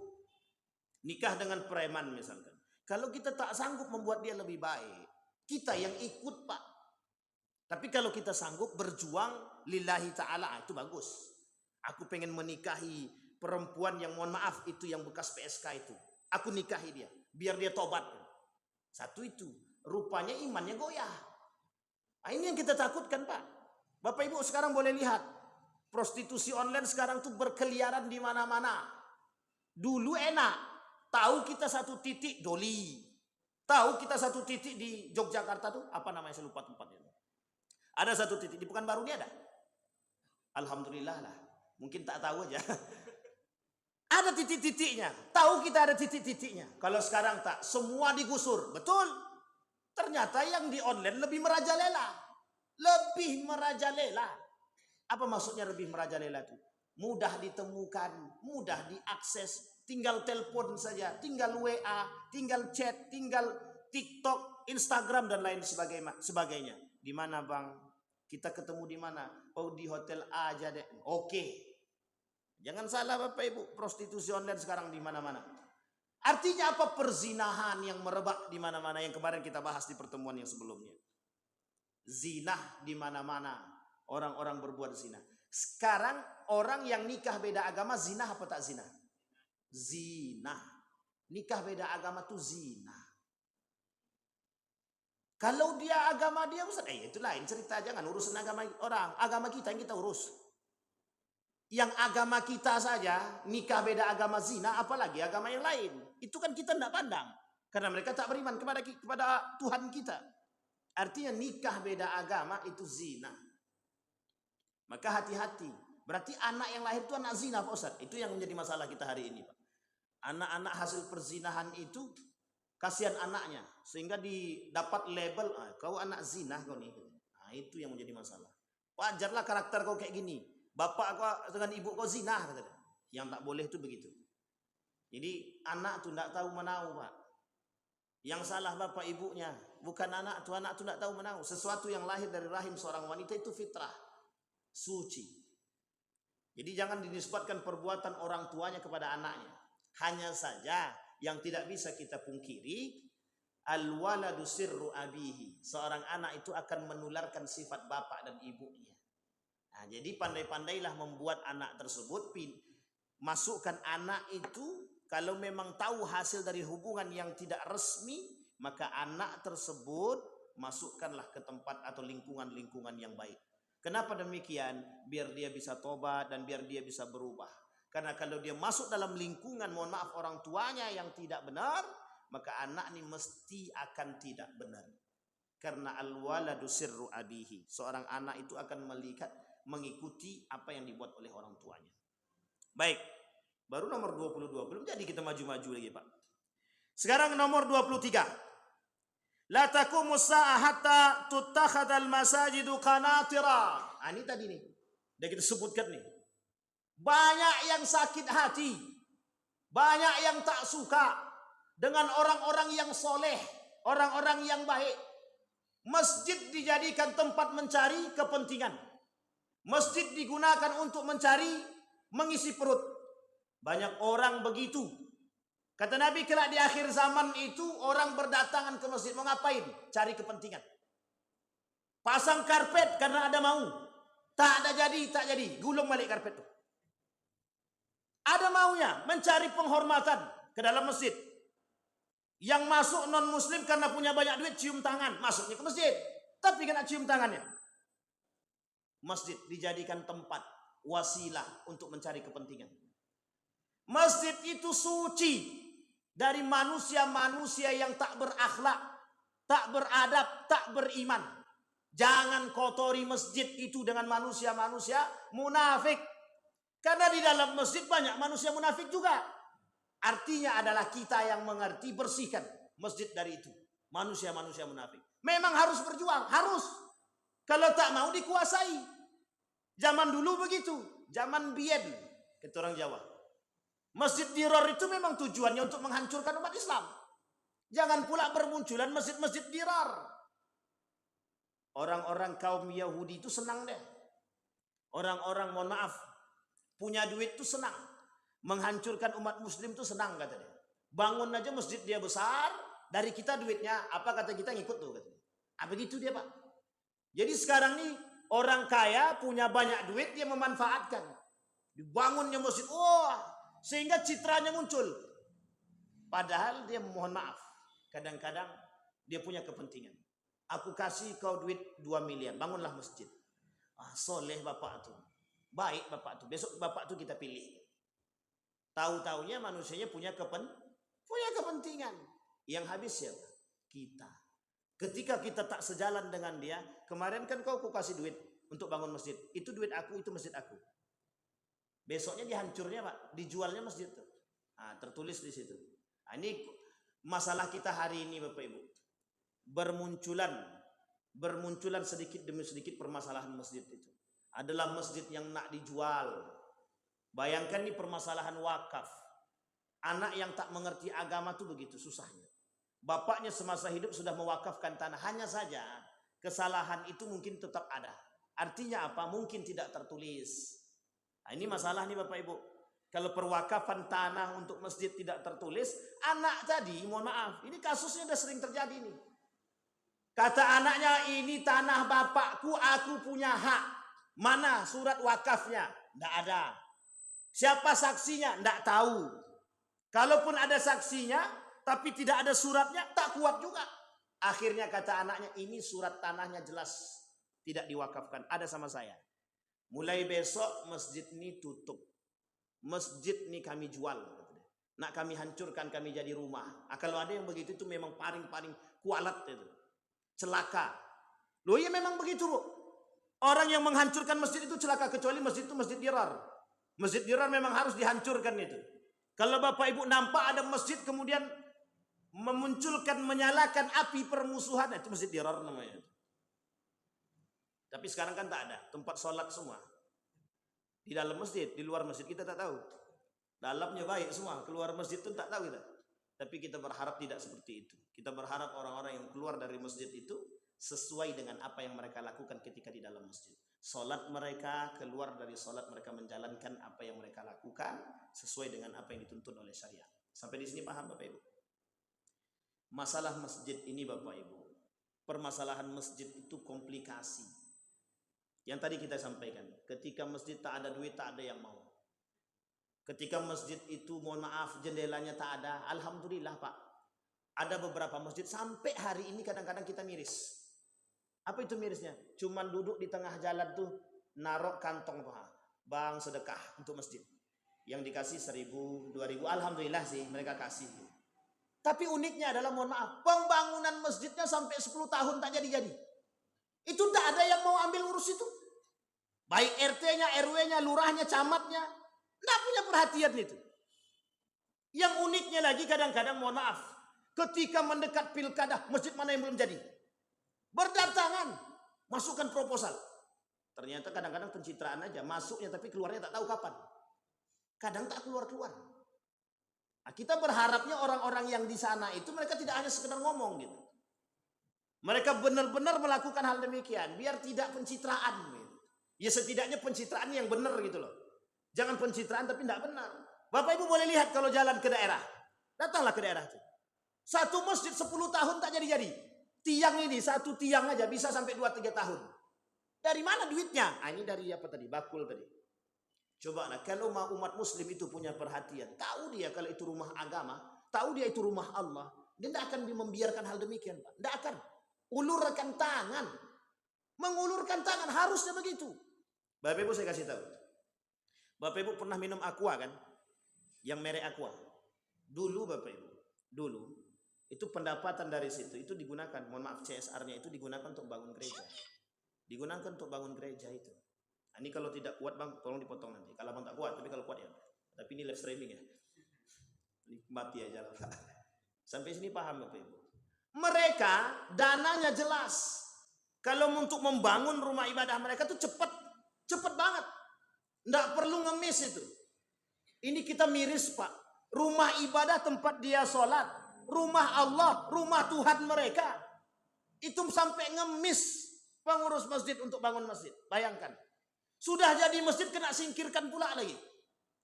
nikah dengan preman misalkan. Kalau kita tak sanggup membuat dia lebih baik, kita yang ikut Pak. Tapi kalau kita sanggup berjuang lillahi ta'ala, itu bagus. Aku pengen menikahi perempuan yang mohon maaf itu yang bekas PSK itu. Aku nikahi dia, biar dia tobat. Satu itu. Rupanya imannya goyah. Nah, ini yang kita takutkan Pak. Bapak Ibu sekarang boleh lihat. Prostitusi online sekarang tuh berkeliaran di mana-mana. Dulu enak. Tahu kita satu titik Doli. Tahu kita satu titik di Yogyakarta tuh apa namanya, saya lupa tempatnya. Ada satu titik di Pekanbaru ini ada. Alhamdulillah lah. Mungkin tak tahu aja. Ada titik-titiknya. Tahu kita ada titik-titiknya. Kalau sekarang tak, semua digusur. Betul. Ternyata yang di online lebih merajalela. Lebih merajalela. Apa maksudnya lebih merajalela itu? Mudah ditemukan, mudah diakses. Tinggal telepon saja, tinggal WA, tinggal chat, tinggal TikTok, Instagram dan lain sebagainya. Di mana bang? Kita ketemu di mana? Oh di hotel A aja deh. Oke. Jangan salah Bapak Ibu, prostitusi online sekarang di mana-mana. Artinya apa? Perzinahan yang merebak di mana-mana yang kemarin kita bahas di pertemuan yang sebelumnya. Zina di mana-mana, orang-orang berbuat zina. Sekarang orang yang nikah beda agama zina apa tak zina? Zina. Nikah beda agama tuh zina. Kalau dia agama dia Ustaz, itu lain cerita, jangan urusan agama orang. Agama kita yang kita urus. Yang agama kita saja nikah beda agama zina, apalagi agama yang lain. Itu kan kita tidak pandang. Karena mereka tak beriman kepada Tuhan kita. Artinya nikah beda agama itu zina. Maka hati-hati. Berarti anak yang lahir itu anak zina Pak Ustaz. Itu yang menjadi masalah kita hari ini Pak. Anak-anak hasil perzinahan itu kasihan anaknya. Sehingga didapat label, kau anak zina kau nih. Nah, itu yang menjadi masalah. Wajarlah karakter kau kayak gini. Bapak kau dengan ibu kau zina. Yang tak boleh itu begitu. Jadi anak tuh tidak tahu menau Pak. Yang salah bapak ibunya. Bukan anak tuh tidak tahu menau. Sesuatu yang lahir dari rahim seorang wanita itu fitrah. Suci. Jadi jangan dinisbatkan perbuatan orang tuanya kepada anaknya. Hanya saja yang tidak bisa kita pungkiri, al-waladu sirru abihi. Seorang anak itu akan menularkan sifat bapak dan ibunya. Nah, jadi pandai-pandailah membuat anak tersebut, masukkan anak itu, kalau memang tahu hasil dari hubungan yang tidak resmi, maka anak tersebut masukkanlah ke tempat atau lingkungan-lingkungan yang baik. Kenapa demikian? Biar dia bisa tobat dan biar dia bisa berubah. Karena kalau dia masuk dalam lingkungan, mohon maaf, orang tuanya yang tidak benar, maka anak ini mesti akan tidak benar. Karena al-waladu sirru abihi. Seorang anak itu akan mengikuti apa yang dibuat oleh orang tuanya. Baik, baru nomor 22. Belum jadi kita maju-maju lagi Pak. Sekarang nomor 23. La taqumu as-saa'ah hatta tuttakhadal masajidu qanatira. Ini tadi nih. Udah kita sebutkan nih. Banyak yang sakit hati. Banyak yang tak suka dengan orang-orang yang soleh, orang-orang yang baik. Masjid dijadikan tempat mencari kepentingan. Masjid digunakan untuk mengisi perut. Banyak orang begitu. Kata Nabi, kelak di akhir zaman itu orang berdatangan ke masjid. Mau ngapain? Cari kepentingan. Pasang karpet karena ada mau. Tak ada jadi, tak jadi. Gulung balik karpet itu. Ada maunya mencari penghormatan ke dalam masjid. Yang masuk non muslim karena punya banyak duit cium tangan. Masuknya ke masjid. Tapi kena cium tangannya. Masjid dijadikan tempat wasilah untuk mencari kepentingan. Masjid itu suci dari manusia-manusia yang tak berakhlak, tak beradab, tak beriman. Jangan kotori masjid itu dengan manusia-manusia munafik. Karena di dalam masjid banyak manusia munafik juga. Artinya adalah kita yang mengerti, bersihkan masjid dari itu. Manusia-manusia munafik. Memang harus berjuang, harus. Kalau tak mau dikuasai. Zaman dulu begitu. Zaman Bien, kata orang Jawa. Masjid dirar itu memang tujuannya untuk menghancurkan umat Islam. Jangan pula bermunculan masjid-masjid dirar. Orang-orang kaum Yahudi itu senang deh. Orang-orang, mohon maaf, punya duit itu senang. Menghancurkan umat muslim itu senang katanya. Bangun aja masjid dia besar, dari kita duitnya, apa kata kita ngikut tuh katanya. Begitu dia Pak. Jadi sekarang nih orang kaya punya banyak duit, dia memanfaatkan. Dibangunnya masjid, sehingga citranya muncul. Padahal dia mohon maaf, kadang-kadang dia punya kepentingan. Aku kasih kau duit 2 miliar, bangunlah masjid. Soleh bapak tuh. Baik bapak tuh, besok bapak tuh kita pilih. Tahu-taunya manusianya punya kepentingan. Yang habis siapa? Kita. Ketika kita tak sejalan dengan dia, kemarin kan kau kasih duit untuk bangun masjid. Itu duit aku, itu masjid aku. Besoknya dihancurnya Pak, dijualnya masjid itu. Nah, tertulis di situ. Nah, ini masalah kita hari ini Bapak Ibu. Bermunculan sedikit demi sedikit permasalahan masjid itu. Adalah masjid yang nak dijual. Bayangkan nih permasalahan wakaf. Anak yang tak mengerti agama tuh begitu susahnya. Bapaknya semasa hidup sudah mewakafkan tanah. Hanya saja kesalahan itu mungkin tetap ada. Artinya apa? Mungkin tidak tertulis. Nah, ini masalah nih Bapak Ibu. Kalau perwakafan tanah untuk masjid tidak tertulis, anak tadi, mohon maaf, ini kasusnya sudah sering terjadi nih. Kata anaknya, ini tanah bapakku, aku punya hak. Mana surat wakafnya? Tidak ada. Siapa saksinya? Tidak tahu. Kalaupun ada saksinya, tapi tidak ada suratnya, tak kuat juga. Akhirnya kata anaknya, ini surat tanahnya jelas tidak diwakafkan. Ada sama saya. Mulai besok masjid ini tutup. Masjid ini kami jual. Nak kami hancurkan, kami jadi rumah. Kalau ada yang begitu itu memang paling kualat itu. Celaka. Loh ya memang begitu Bu. Orang yang menghancurkan masjid itu celaka. Kecuali masjid itu masjid dirar. Masjid dirar memang harus dihancurkan itu. Kalau Bapak Ibu nampak ada masjid kemudian menyalakan api permusuhan, itu masjid dirar namanya. Tapi sekarang kan tak ada tempat sholat semua. Di dalam masjid, di luar masjid kita tak tahu. Dalamnya baik semua, keluar masjid itu tak tahu kita. Tapi kita berharap tidak seperti itu. Kita berharap orang-orang yang keluar dari masjid itu sesuai dengan apa yang mereka lakukan ketika di dalam masjid. Sholat mereka, keluar dari sholat mereka menjalankan apa yang mereka lakukan sesuai dengan apa yang dituntut oleh syariat. Sampai di sini paham Bapak Ibu? Masalah masjid ini Bapak Ibu, permasalahan masjid itu komplikasi. Yang tadi kita sampaikan, ketika masjid tak ada duit, tak ada yang mau. Ketika masjid itu, mohon maaf, jendelanya tak ada, alhamdulillah Pak. Ada beberapa masjid sampai hari ini kadang-kadang kita miris. Apa itu mirisnya? Cuman duduk di tengah jalan tuh, narok kantong Pak. Bang sedekah untuk masjid. Yang dikasih 1.000, 2.000, alhamdulillah sih mereka kasih. Tapi uniknya adalah, mohon maaf, pembangunan masjidnya sampai 10 tahun tak jadi-jadi. Itu tak ada yang mau ambil urus itu. Baik RT-nya, RW-nya, lurahnya, camatnya. Tidak punya perhatian itu. Yang uniknya lagi kadang-kadang, mohon maaf, ketika mendekat pilkada, masjid mana yang belum jadi? Berdatangan, masukkan proposal. Ternyata kadang-kadang pencitraan aja, masuknya tapi keluarnya tak tahu kapan. Kadang tak keluar-keluar. Nah, kita berharapnya orang-orang yang di sana itu mereka tidak hanya sekedar ngomong gitu. Mereka benar-benar melakukan hal demikian biar tidak pencitraan gitu. Ya setidaknya pencitraan yang benar gitu loh. Jangan pencitraan tapi tidak benar. Bapak Ibu boleh lihat kalau jalan ke daerah. Datanglah ke daerah itu. Satu masjid 10 tahun tak jadi-jadi. Tiang ini, satu tiang aja bisa sampai 2-3 tahun. Dari mana duitnya? Nah, ini dari apa tadi? Bakul tadi. Coba nah, kalau umat muslim itu punya perhatian, tahu dia kalau itu rumah agama, tahu dia itu rumah Allah, dia tidak akan membiarkan hal demikian, Pak. Tidak akan. Ulurkan tangan. Mengulurkan tangan harusnya begitu. Bapak Ibu saya kasih tahu. Bapak Ibu pernah minum aqua kan? Yang merek aqua. Dulu Bapak Ibu, dulu itu pendapatan dari situ itu digunakan, mohon maaf CSR-nya itu digunakan untuk bangun gereja. Digunakan untuk bangun gereja itu. Nah, ini kalau tidak kuat Bang, tolong dipotong nanti. Kalau Bang tak kuat, tapi kalau kuat ya. Tapi ini live streaming ya. Nikmati aja lah. Sampai sini paham Bapak Ibu. Mereka dananya jelas. Kalau untuk membangun rumah ibadah mereka tuh cepat banget. Nggak perlu ngemis itu. Ini kita miris Pak. Rumah ibadah tempat dia sholat. Rumah Allah, rumah Tuhan mereka. Itu sampai ngemis pengurus masjid untuk bangun masjid. Bayangkan. Sudah jadi masjid kena singkirkan pula lagi.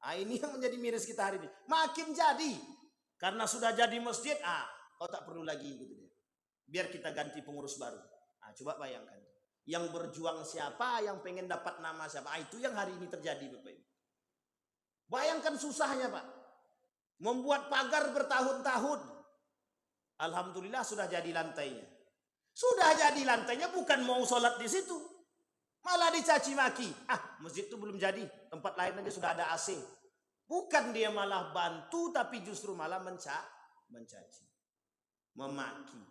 Nah, ini yang menjadi miris kita hari ini. Makin jadi. Karena sudah jadi masjid, kau tak perlu lagi gitu deh. Biar kita ganti pengurus baru. Nah, coba bayangkan. Yang berjuang siapa, yang pengen dapat nama siapa. Itu yang hari ini terjadi Bapak Ibu. Bayangkan susahnya Pak. Membuat pagar bertahun-tahun. Alhamdulillah sudah jadi lantainya. Sudah jadi lantainya bukan mau sholat di situ. Malah dicaci maki. Masjid itu belum jadi. Tempat lain aja sudah ada AC. Bukan dia malah bantu tapi justru malah mencaci, memaki,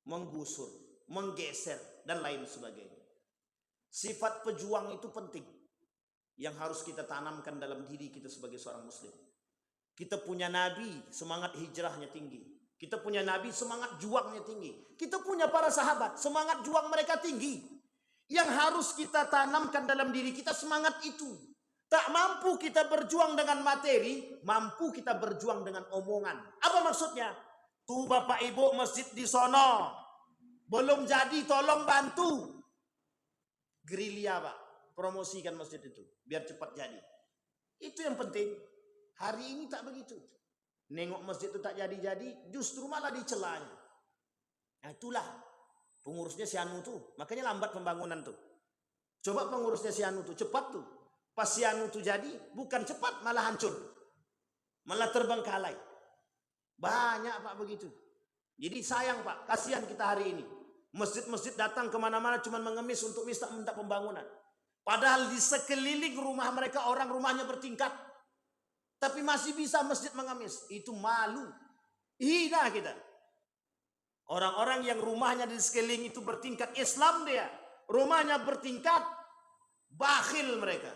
menggusur, menggeser, dan lain sebagainya. Sifat pejuang itu penting, yang harus kita tanamkan dalam diri kita sebagai seorang muslim. Kita punya nabi, semangat hijrahnya tinggi. Kita punya nabi, semangat juangnya tinggi. Kita punya para sahabat, semangat juang mereka tinggi. Yang harus kita tanamkan dalam diri kita semangat itu. Tak mampu kita berjuang dengan materi, mampu kita berjuang dengan omongan. Apa maksudnya? Tuh Bapak Ibu masjid di sono belum jadi, tolong bantu. Gerilya Pak, promosikan masjid itu biar cepat jadi. Itu yang penting. Hari ini tak begitu. Nengok masjid itu tak jadi-jadi, justru malah dicelanya. Nah itulah pengurusnya si Anu tuh, makanya lambat pembangunan tuh. Coba pengurusnya si Anu tuh cepat tuh. Pas si Anu tuh jadi, bukan cepat malah hancur. Malah terbengkalai. Banyak Pak begitu. Jadi sayang Pak, kasihan kita hari ini. Masjid-masjid datang kemana-mana cuma mengemis untuk minta pembangunan. Padahal di sekeliling rumah mereka orang rumahnya bertingkat. Tapi masih bisa masjid mengemis. Itu malu. Hina kita. Orang-orang yang rumahnya di sekeliling itu bertingkat Islam dia. Rumahnya bertingkat. Bakhil mereka.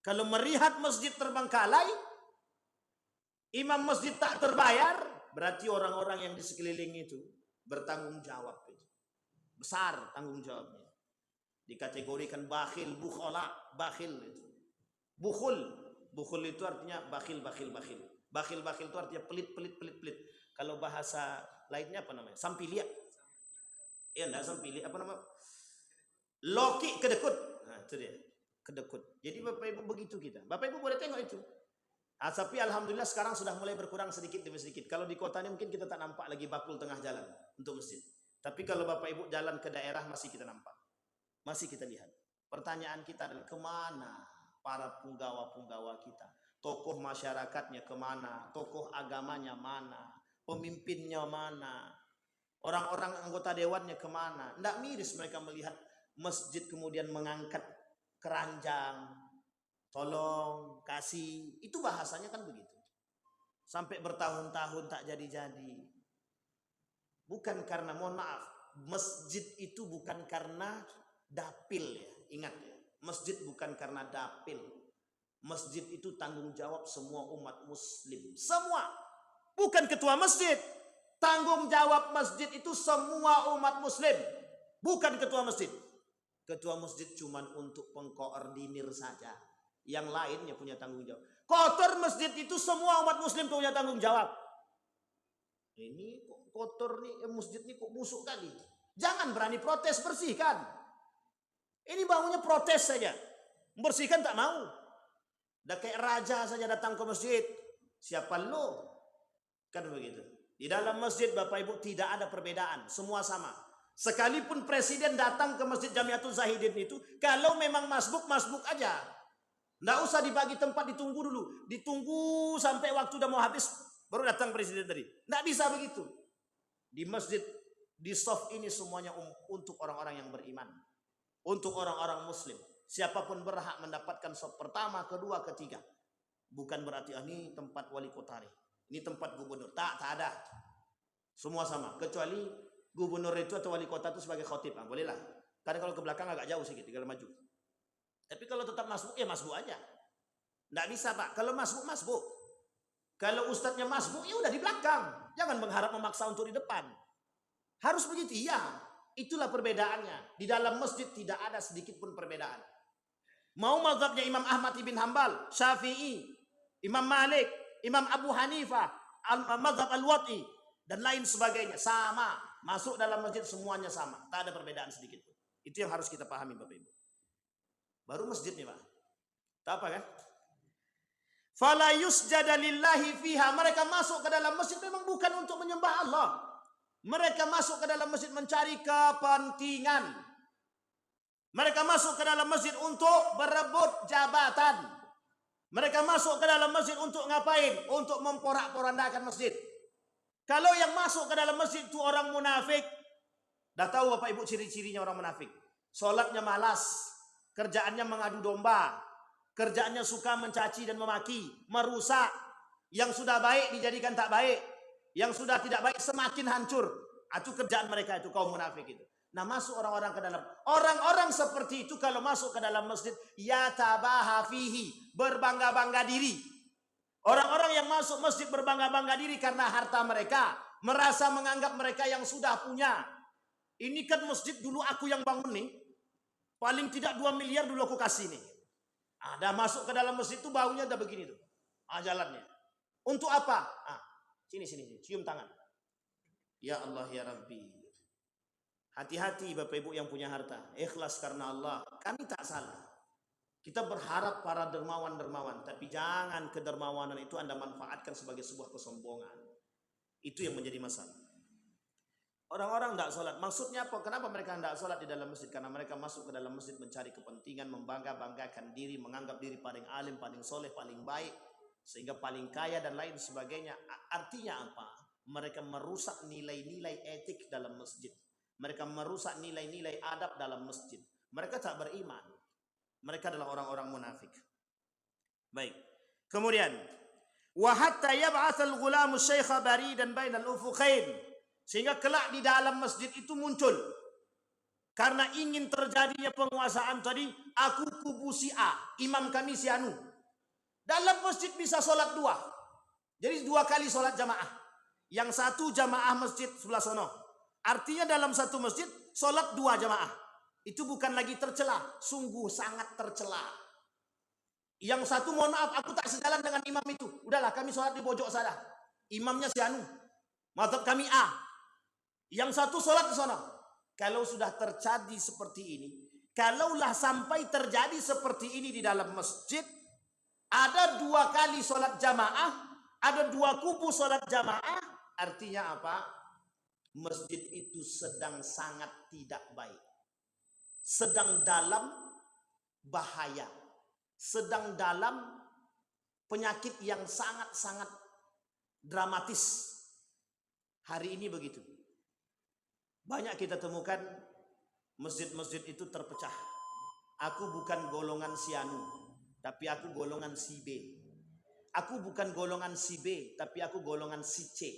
Kalau melihat masjid terbengkalai, imam masjid tak terbayar, berarti orang-orang yang di sekeliling itu bertanggung jawab. Besar tanggung jawabnya. Dikategorikan bakhil, bukhola, bakhil itu. Bukhul itu artinya bakhil. Bakhil itu artinya pelit. Kalau bahasa lainnya apa namanya? Sampilia. Ya enggak sampilia, apa nama? Loki kedekut. Nah, itu dia. Kedekut. Jadi Bapak Ibu begitu kita. Bapak Ibu boleh tengok itu. Tapi alhamdulillah sekarang sudah mulai berkurang sedikit demi sedikit. Kalau di kota ini mungkin kita tak nampak lagi bakul tengah jalan untuk masjid. Tapi kalau Bapak Ibu jalan ke daerah masih kita nampak. Masih kita lihat. Pertanyaan kita adalah kemana para punggawa-punggawa kita? Tokoh masyarakatnya kemana? Tokoh agamanya mana? Pemimpinnya mana? Orang-orang anggota dewannya kemana? Tidak miris mereka melihat masjid kemudian mengangkat keranjang, tolong, kasih. Itu bahasanya kan begitu. Sampai bertahun-tahun tak jadi-jadi. Bukan karena, mohon maaf, masjid itu bukan karena dapil ya. Ingat ya, masjid bukan karena dapil. Masjid itu tanggung jawab semua umat muslim. Semua. Bukan ketua masjid. Tanggung jawab masjid itu semua umat muslim. Bukan ketua masjid. Ketua masjid cuma untuk pengkoordinir saja. Yang lainnya punya tanggung jawab. Kotor masjid itu semua umat muslim punya tanggung jawab. Ini kok kotor nih, masjid ini kok busuk kali. Jangan berani protes, bersihkan. Ini bangunnya protes saja. Bersihkan tak mau. Dah kayak raja saja datang ke masjid. Siapa lo? Kan begitu. Di dalam masjid Bapak Ibu tidak ada perbedaan. Semua sama. Sekalipun presiden datang ke Masjid Jamiatul Zahidin itu, kalau memang masbuk aja. Nggak usah dibagi tempat, ditunggu dulu. Ditunggu sampai waktu udah mau habis, baru datang presiden tadi. Nggak bisa begitu. Di masjid, di soft ini semuanya untuk orang-orang yang beriman. Untuk orang-orang muslim. Siapapun berhak mendapatkan soft pertama, kedua, ketiga. Bukan berarti, ini tempat wali kota nih. Ini tempat gubernur. Tak ada. Semua sama. Kecuali gubernur itu atau wali kota itu sebagai khotib, bolehlah. Karena kalau ke belakang agak jauh sedikit, tinggal maju. Tapi kalau tetap masbuk, ya masbuk aja. Nggak bisa Pak. Kalau masbuk. Kalau ustadznya masbuk, ya udah di belakang. Jangan mengharap memaksa untuk di depan. Harus begitu, iya. Itulah perbedaannya. Di dalam masjid tidak ada sedikit pun perbedaan. Mau mazhabnya Imam Ahmad ibn Hanbal, Syafi'i, Imam Malik, Imam Abu Hanifah, mazhab Al-Wati, dan lain sebagainya, sama. Masuk dalam masjid semuanya sama. Tak ada perbedaan sedikit pun. Itu yang harus kita pahami Bapak Ibu. Baru masjid nih Pak. Tak apa kan? Fala yusjada lillahi fiha. Mereka masuk ke dalam masjid memang bukan untuk menyembah Allah. Mereka masuk ke dalam masjid mencari kepentingan. Mereka masuk ke dalam masjid untuk berebut jabatan. Mereka masuk ke dalam masjid untuk ngapain? Untuk memporak-porandakan masjid. Kalau yang masuk ke dalam masjid itu orang munafik. Dah tahu Bapak Ibu ciri-cirinya orang munafik. Sholatnya malas. Kerjaannya mengadu domba. Kerjaannya suka mencaci dan memaki. Merusak. Yang sudah baik dijadikan tak baik. Yang sudah tidak baik semakin hancur. Itu kerjaan mereka itu, kaum munafik itu. Nah, masuk orang-orang ke dalam. Orang-orang seperti itu kalau masuk ke dalam masjid, yatabaha fihi, berbangga-bangga diri. Orang-orang yang masuk masjid berbangga-bangga diri karena harta mereka, merasa menganggap mereka yang sudah punya. Ini kan masjid dulu aku yang bangun nih. Paling tidak 2 miliar dulu aku kasih nih. Ada masuk ke dalam masjid itu baunya udah begini tuh. Jalannya. Untuk apa? Sini, cium tangan. Ya Allah ya Rabbi. Hati-hati Bapak Ibu yang punya harta. Ikhlas karena Allah. Kami tak salah. Kita berharap para dermawan-dermawan. Tapi jangan kedermawanan itu Anda manfaatkan sebagai sebuah kesombongan. Itu yang menjadi masalah. Orang-orang tidak sholat. Maksudnya apa? Kenapa mereka tidak sholat di dalam masjid? Karena mereka masuk ke dalam masjid mencari kepentingan, membangga-banggakan diri, menganggap diri paling alim, paling soleh, paling baik, sehingga paling kaya dan lain sebagainya. Artinya apa? Mereka merusak nilai-nilai etik dalam masjid. Mereka merusak nilai-nilai adab dalam masjid. Mereka tak beriman. Mereka adalah orang-orang munafik. Baik. Kemudian, wa hatta yab'atsal ghulamu syaikha baridan bainal ufuqain. Sehingga kelak di dalam masjid itu muncul. Karena ingin terjadinya penguasaan tadi, aku kubu si A, imam kami si Anu. Dalam masjid bisa sholat 2. Jadi 2 kali sholat jamaah. Yang satu jamaah masjid sebelah sono. Artinya dalam satu masjid sholat 2 jamaah. Itu bukan lagi tercela, sungguh sangat tercela. Yang satu mohon maaf, aku tak sejalan dengan imam itu. Udahlah kami sholat di pojok sana. Imamnya si Anu. Mazhab kami A. Yang satu sholat di sana. Kalau sudah terjadi seperti ini, kalaulah sampai terjadi seperti ini di dalam masjid, ada 2 kali sholat jamaah, ada 2 kubu sholat jamaah, artinya apa? Masjid itu sedang sangat tidak baik. Sedang dalam bahaya. Sedang dalam penyakit yang sangat-sangat dramatis. Hari ini begitu. Banyak kita temukan masjid-masjid itu terpecah. Aku bukan golongan si Anu, tapi aku golongan si B. Aku bukan golongan si B, tapi aku golongan si C.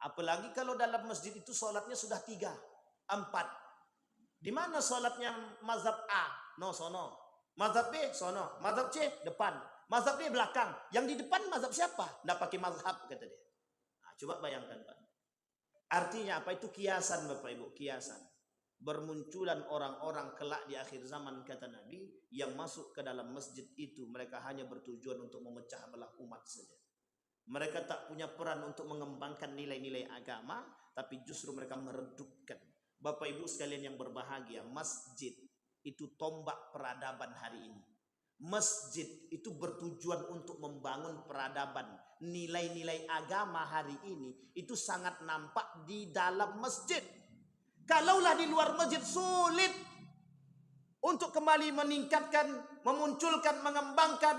Apalagi kalau dalam masjid itu sholatnya sudah 3, 4. Di mana sholatnya mazhab A? No, sono. Mazhab B, sono. Mazhab C, depan. Mazhab D, belakang. Yang di depan mazhab siapa? Nggak pakai mazhab, kata dia. Coba bayangkan, Pak. Artinya apa? Itu kiasan Bapak Ibu, kiasan. Bermunculan orang-orang kelak di akhir zaman, kata Nabi, yang masuk ke dalam masjid itu mereka hanya bertujuan untuk memecah belah umat saja. Mereka tak punya peran untuk mengembangkan nilai-nilai agama, tapi justru mereka meredupkan. Bapak Ibu sekalian yang berbahagia, masjid itu tombak peradaban hari ini. Masjid itu bertujuan untuk membangun peradaban. Nilai-nilai agama hari ini itu sangat nampak di dalam masjid. Kalaulah di luar masjid sulit untuk kembali meningkatkan, memunculkan, mengembangkan,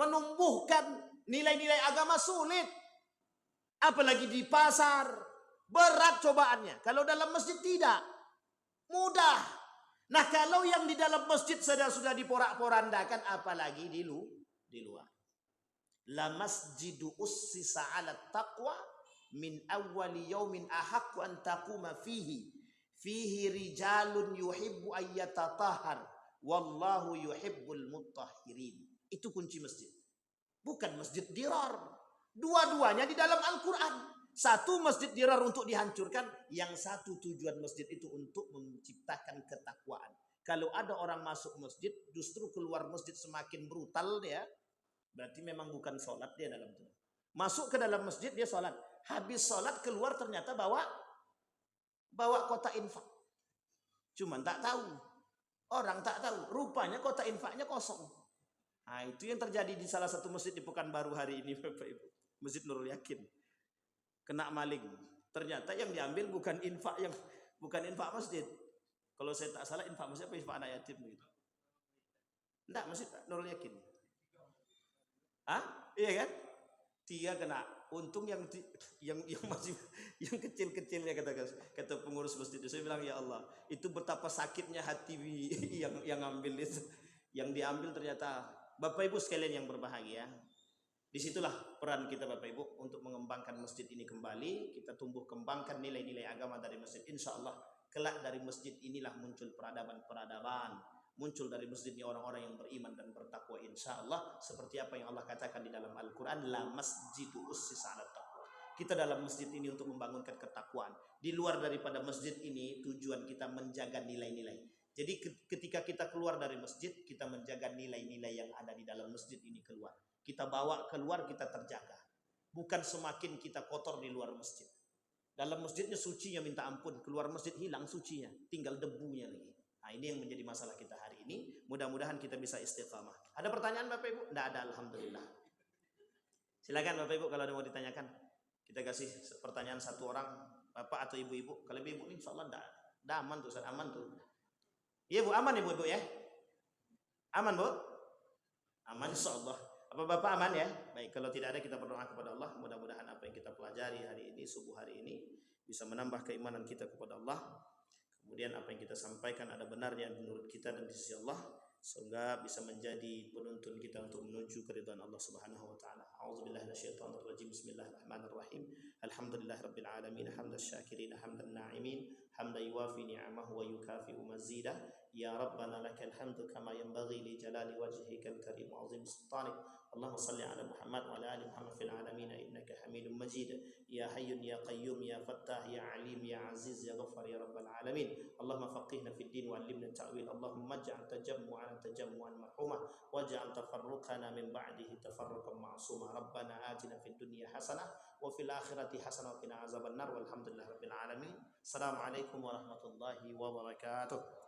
menumbuhkan nilai-nilai agama, sulit. Apalagi di pasar, berat cobaannya. Kalau dalam masjid tidak, mudah. Nah, kalau yang di dalam masjid sudah diporak-porandakan, apalagi di luar. La masjidu ussisa 'ala taqwa min awwali yaumin ahaqqu an taquma fihi rijalun yuhibbu ayyatatahhar wallahu yuhibbul mutahhirin. Itu kunci masjid. Bukan masjid dirar. Dua-duanya di dalam Al-Qur'an. Satu masjid dirar untuk dihancurkan, yang satu tujuan masjid itu untuk menciptakan ketakwaan. Kalau ada orang masuk masjid justru keluar masjid semakin brutal dia, berarti memang bukan sholat dia dalam itu. Masuk ke dalam masjid dia sholat, habis sholat keluar ternyata bawa kotak infak. Cuman tak tahu, orang tak tahu, rupanya kotak infaknya kosong. Nah, itu yang terjadi di salah satu masjid di Pekanbaru hari ini, Bapak Ibu. Masjid Nurul Yakin. Kena maling. Ternyata yang diambil bukan infak masjid. Kalau saya tak salah infak masjid apa infak anak yatim gitu. Enggak, masjid Nurul Yakin. Iya kan? 3 kena. Untung yang masih yang kecil-kecilnya kata pengurus masjid itu. Saya bilang ya Allah, itu betapa sakitnya hati yang ngambil itu. Yang diambil ternyata Bapak Ibu sekalian yang berbahagia. Disitulah peran kita Bapak Ibu untuk mengembangkan masjid ini kembali. Kita tumbuh kembangkan nilai-nilai agama dari masjid. Insya Allah kelak dari masjid inilah muncul peradaban-peradaban. Muncul dari masjid ini orang-orang yang beriman dan bertakwa insya Allah. Seperti apa yang Allah katakan di dalam Al-Quran. La masjidu ussisa 'alat taqwa. Kita dalam masjid ini untuk membangunkan ketakwaan. Di luar daripada masjid ini tujuan kita menjaga nilai-nilai. Jadi ketika kita keluar dari masjid, kita menjaga nilai-nilai yang ada di dalam masjid ini keluar. Kita bawa keluar, kita terjaga. Bukan semakin kita kotor di luar masjid. Dalam masjidnya sucinya minta ampun, keluar masjid hilang sucinya, tinggal debunya lagi. Nah, ini yang menjadi masalah kita hari ini. Mudah-mudahan kita bisa istiqamah. Ada pertanyaan Bapak Ibu? Tidak ada, alhamdulillah. Silakan Bapak Ibu kalau ada mau ditanyakan. Kita kasih pertanyaan satu orang, Bapak atau Ibu-ibu. Kalau Ibu ini insyaallah tidak aman tuh, aman tuh. Iya Bu, aman Ibu-ibu ya? Aman Bu? Aman insyaallah. Apa Bapak aman ya? Baik, kalau tidak ada kita berdoa kepada Allah. Mudah-mudahan apa yang kita pelajari hari ini, subuh hari ini, bisa menambah keimanan kita kepada Allah. Kemudian apa yang kita sampaikan ada benarnya menurut kita dan di sisi Allah. Semoga bisa menjadi penuntun kita untuk menuju keridhaan Allah Subhanahu wa taala. A'udzubillahi minasyaitonir rajim. Bismillahirrahmanirrahim. Alhamdulillahirabbil alamin, hamdasy syakirin, hamdan na'imin, hamdan yuwafi ni'amahu wa yukafi'u mazidah. Ya Rabbana lakal hamdu kama yanbaghi li jalali wajhikal karim wa 'azimi sultanik. Allahumma salli ala Muhammad wa ala ali Muhammad fil alamin innaka Hamidum Majid. Ya Hayyun ya Qayyum ya Fattah ya Alim ya Aziz ya Ghaffar ya Rabbal alamin. Allahumma faqihna fid din wa 'allimna ta'wil. Allahumma ij'al tajammu'ana tajammu'an marhumah waj'al tafarruqana min ba'dihi tafarruqan ma'suma. Rabbana atina fid dunya hasanah wa fil akhirati hasanah wa qina azabannar. Walhamdulillahirabbil alamin. Assalamualaikum warahmatullahi wabarakatuh.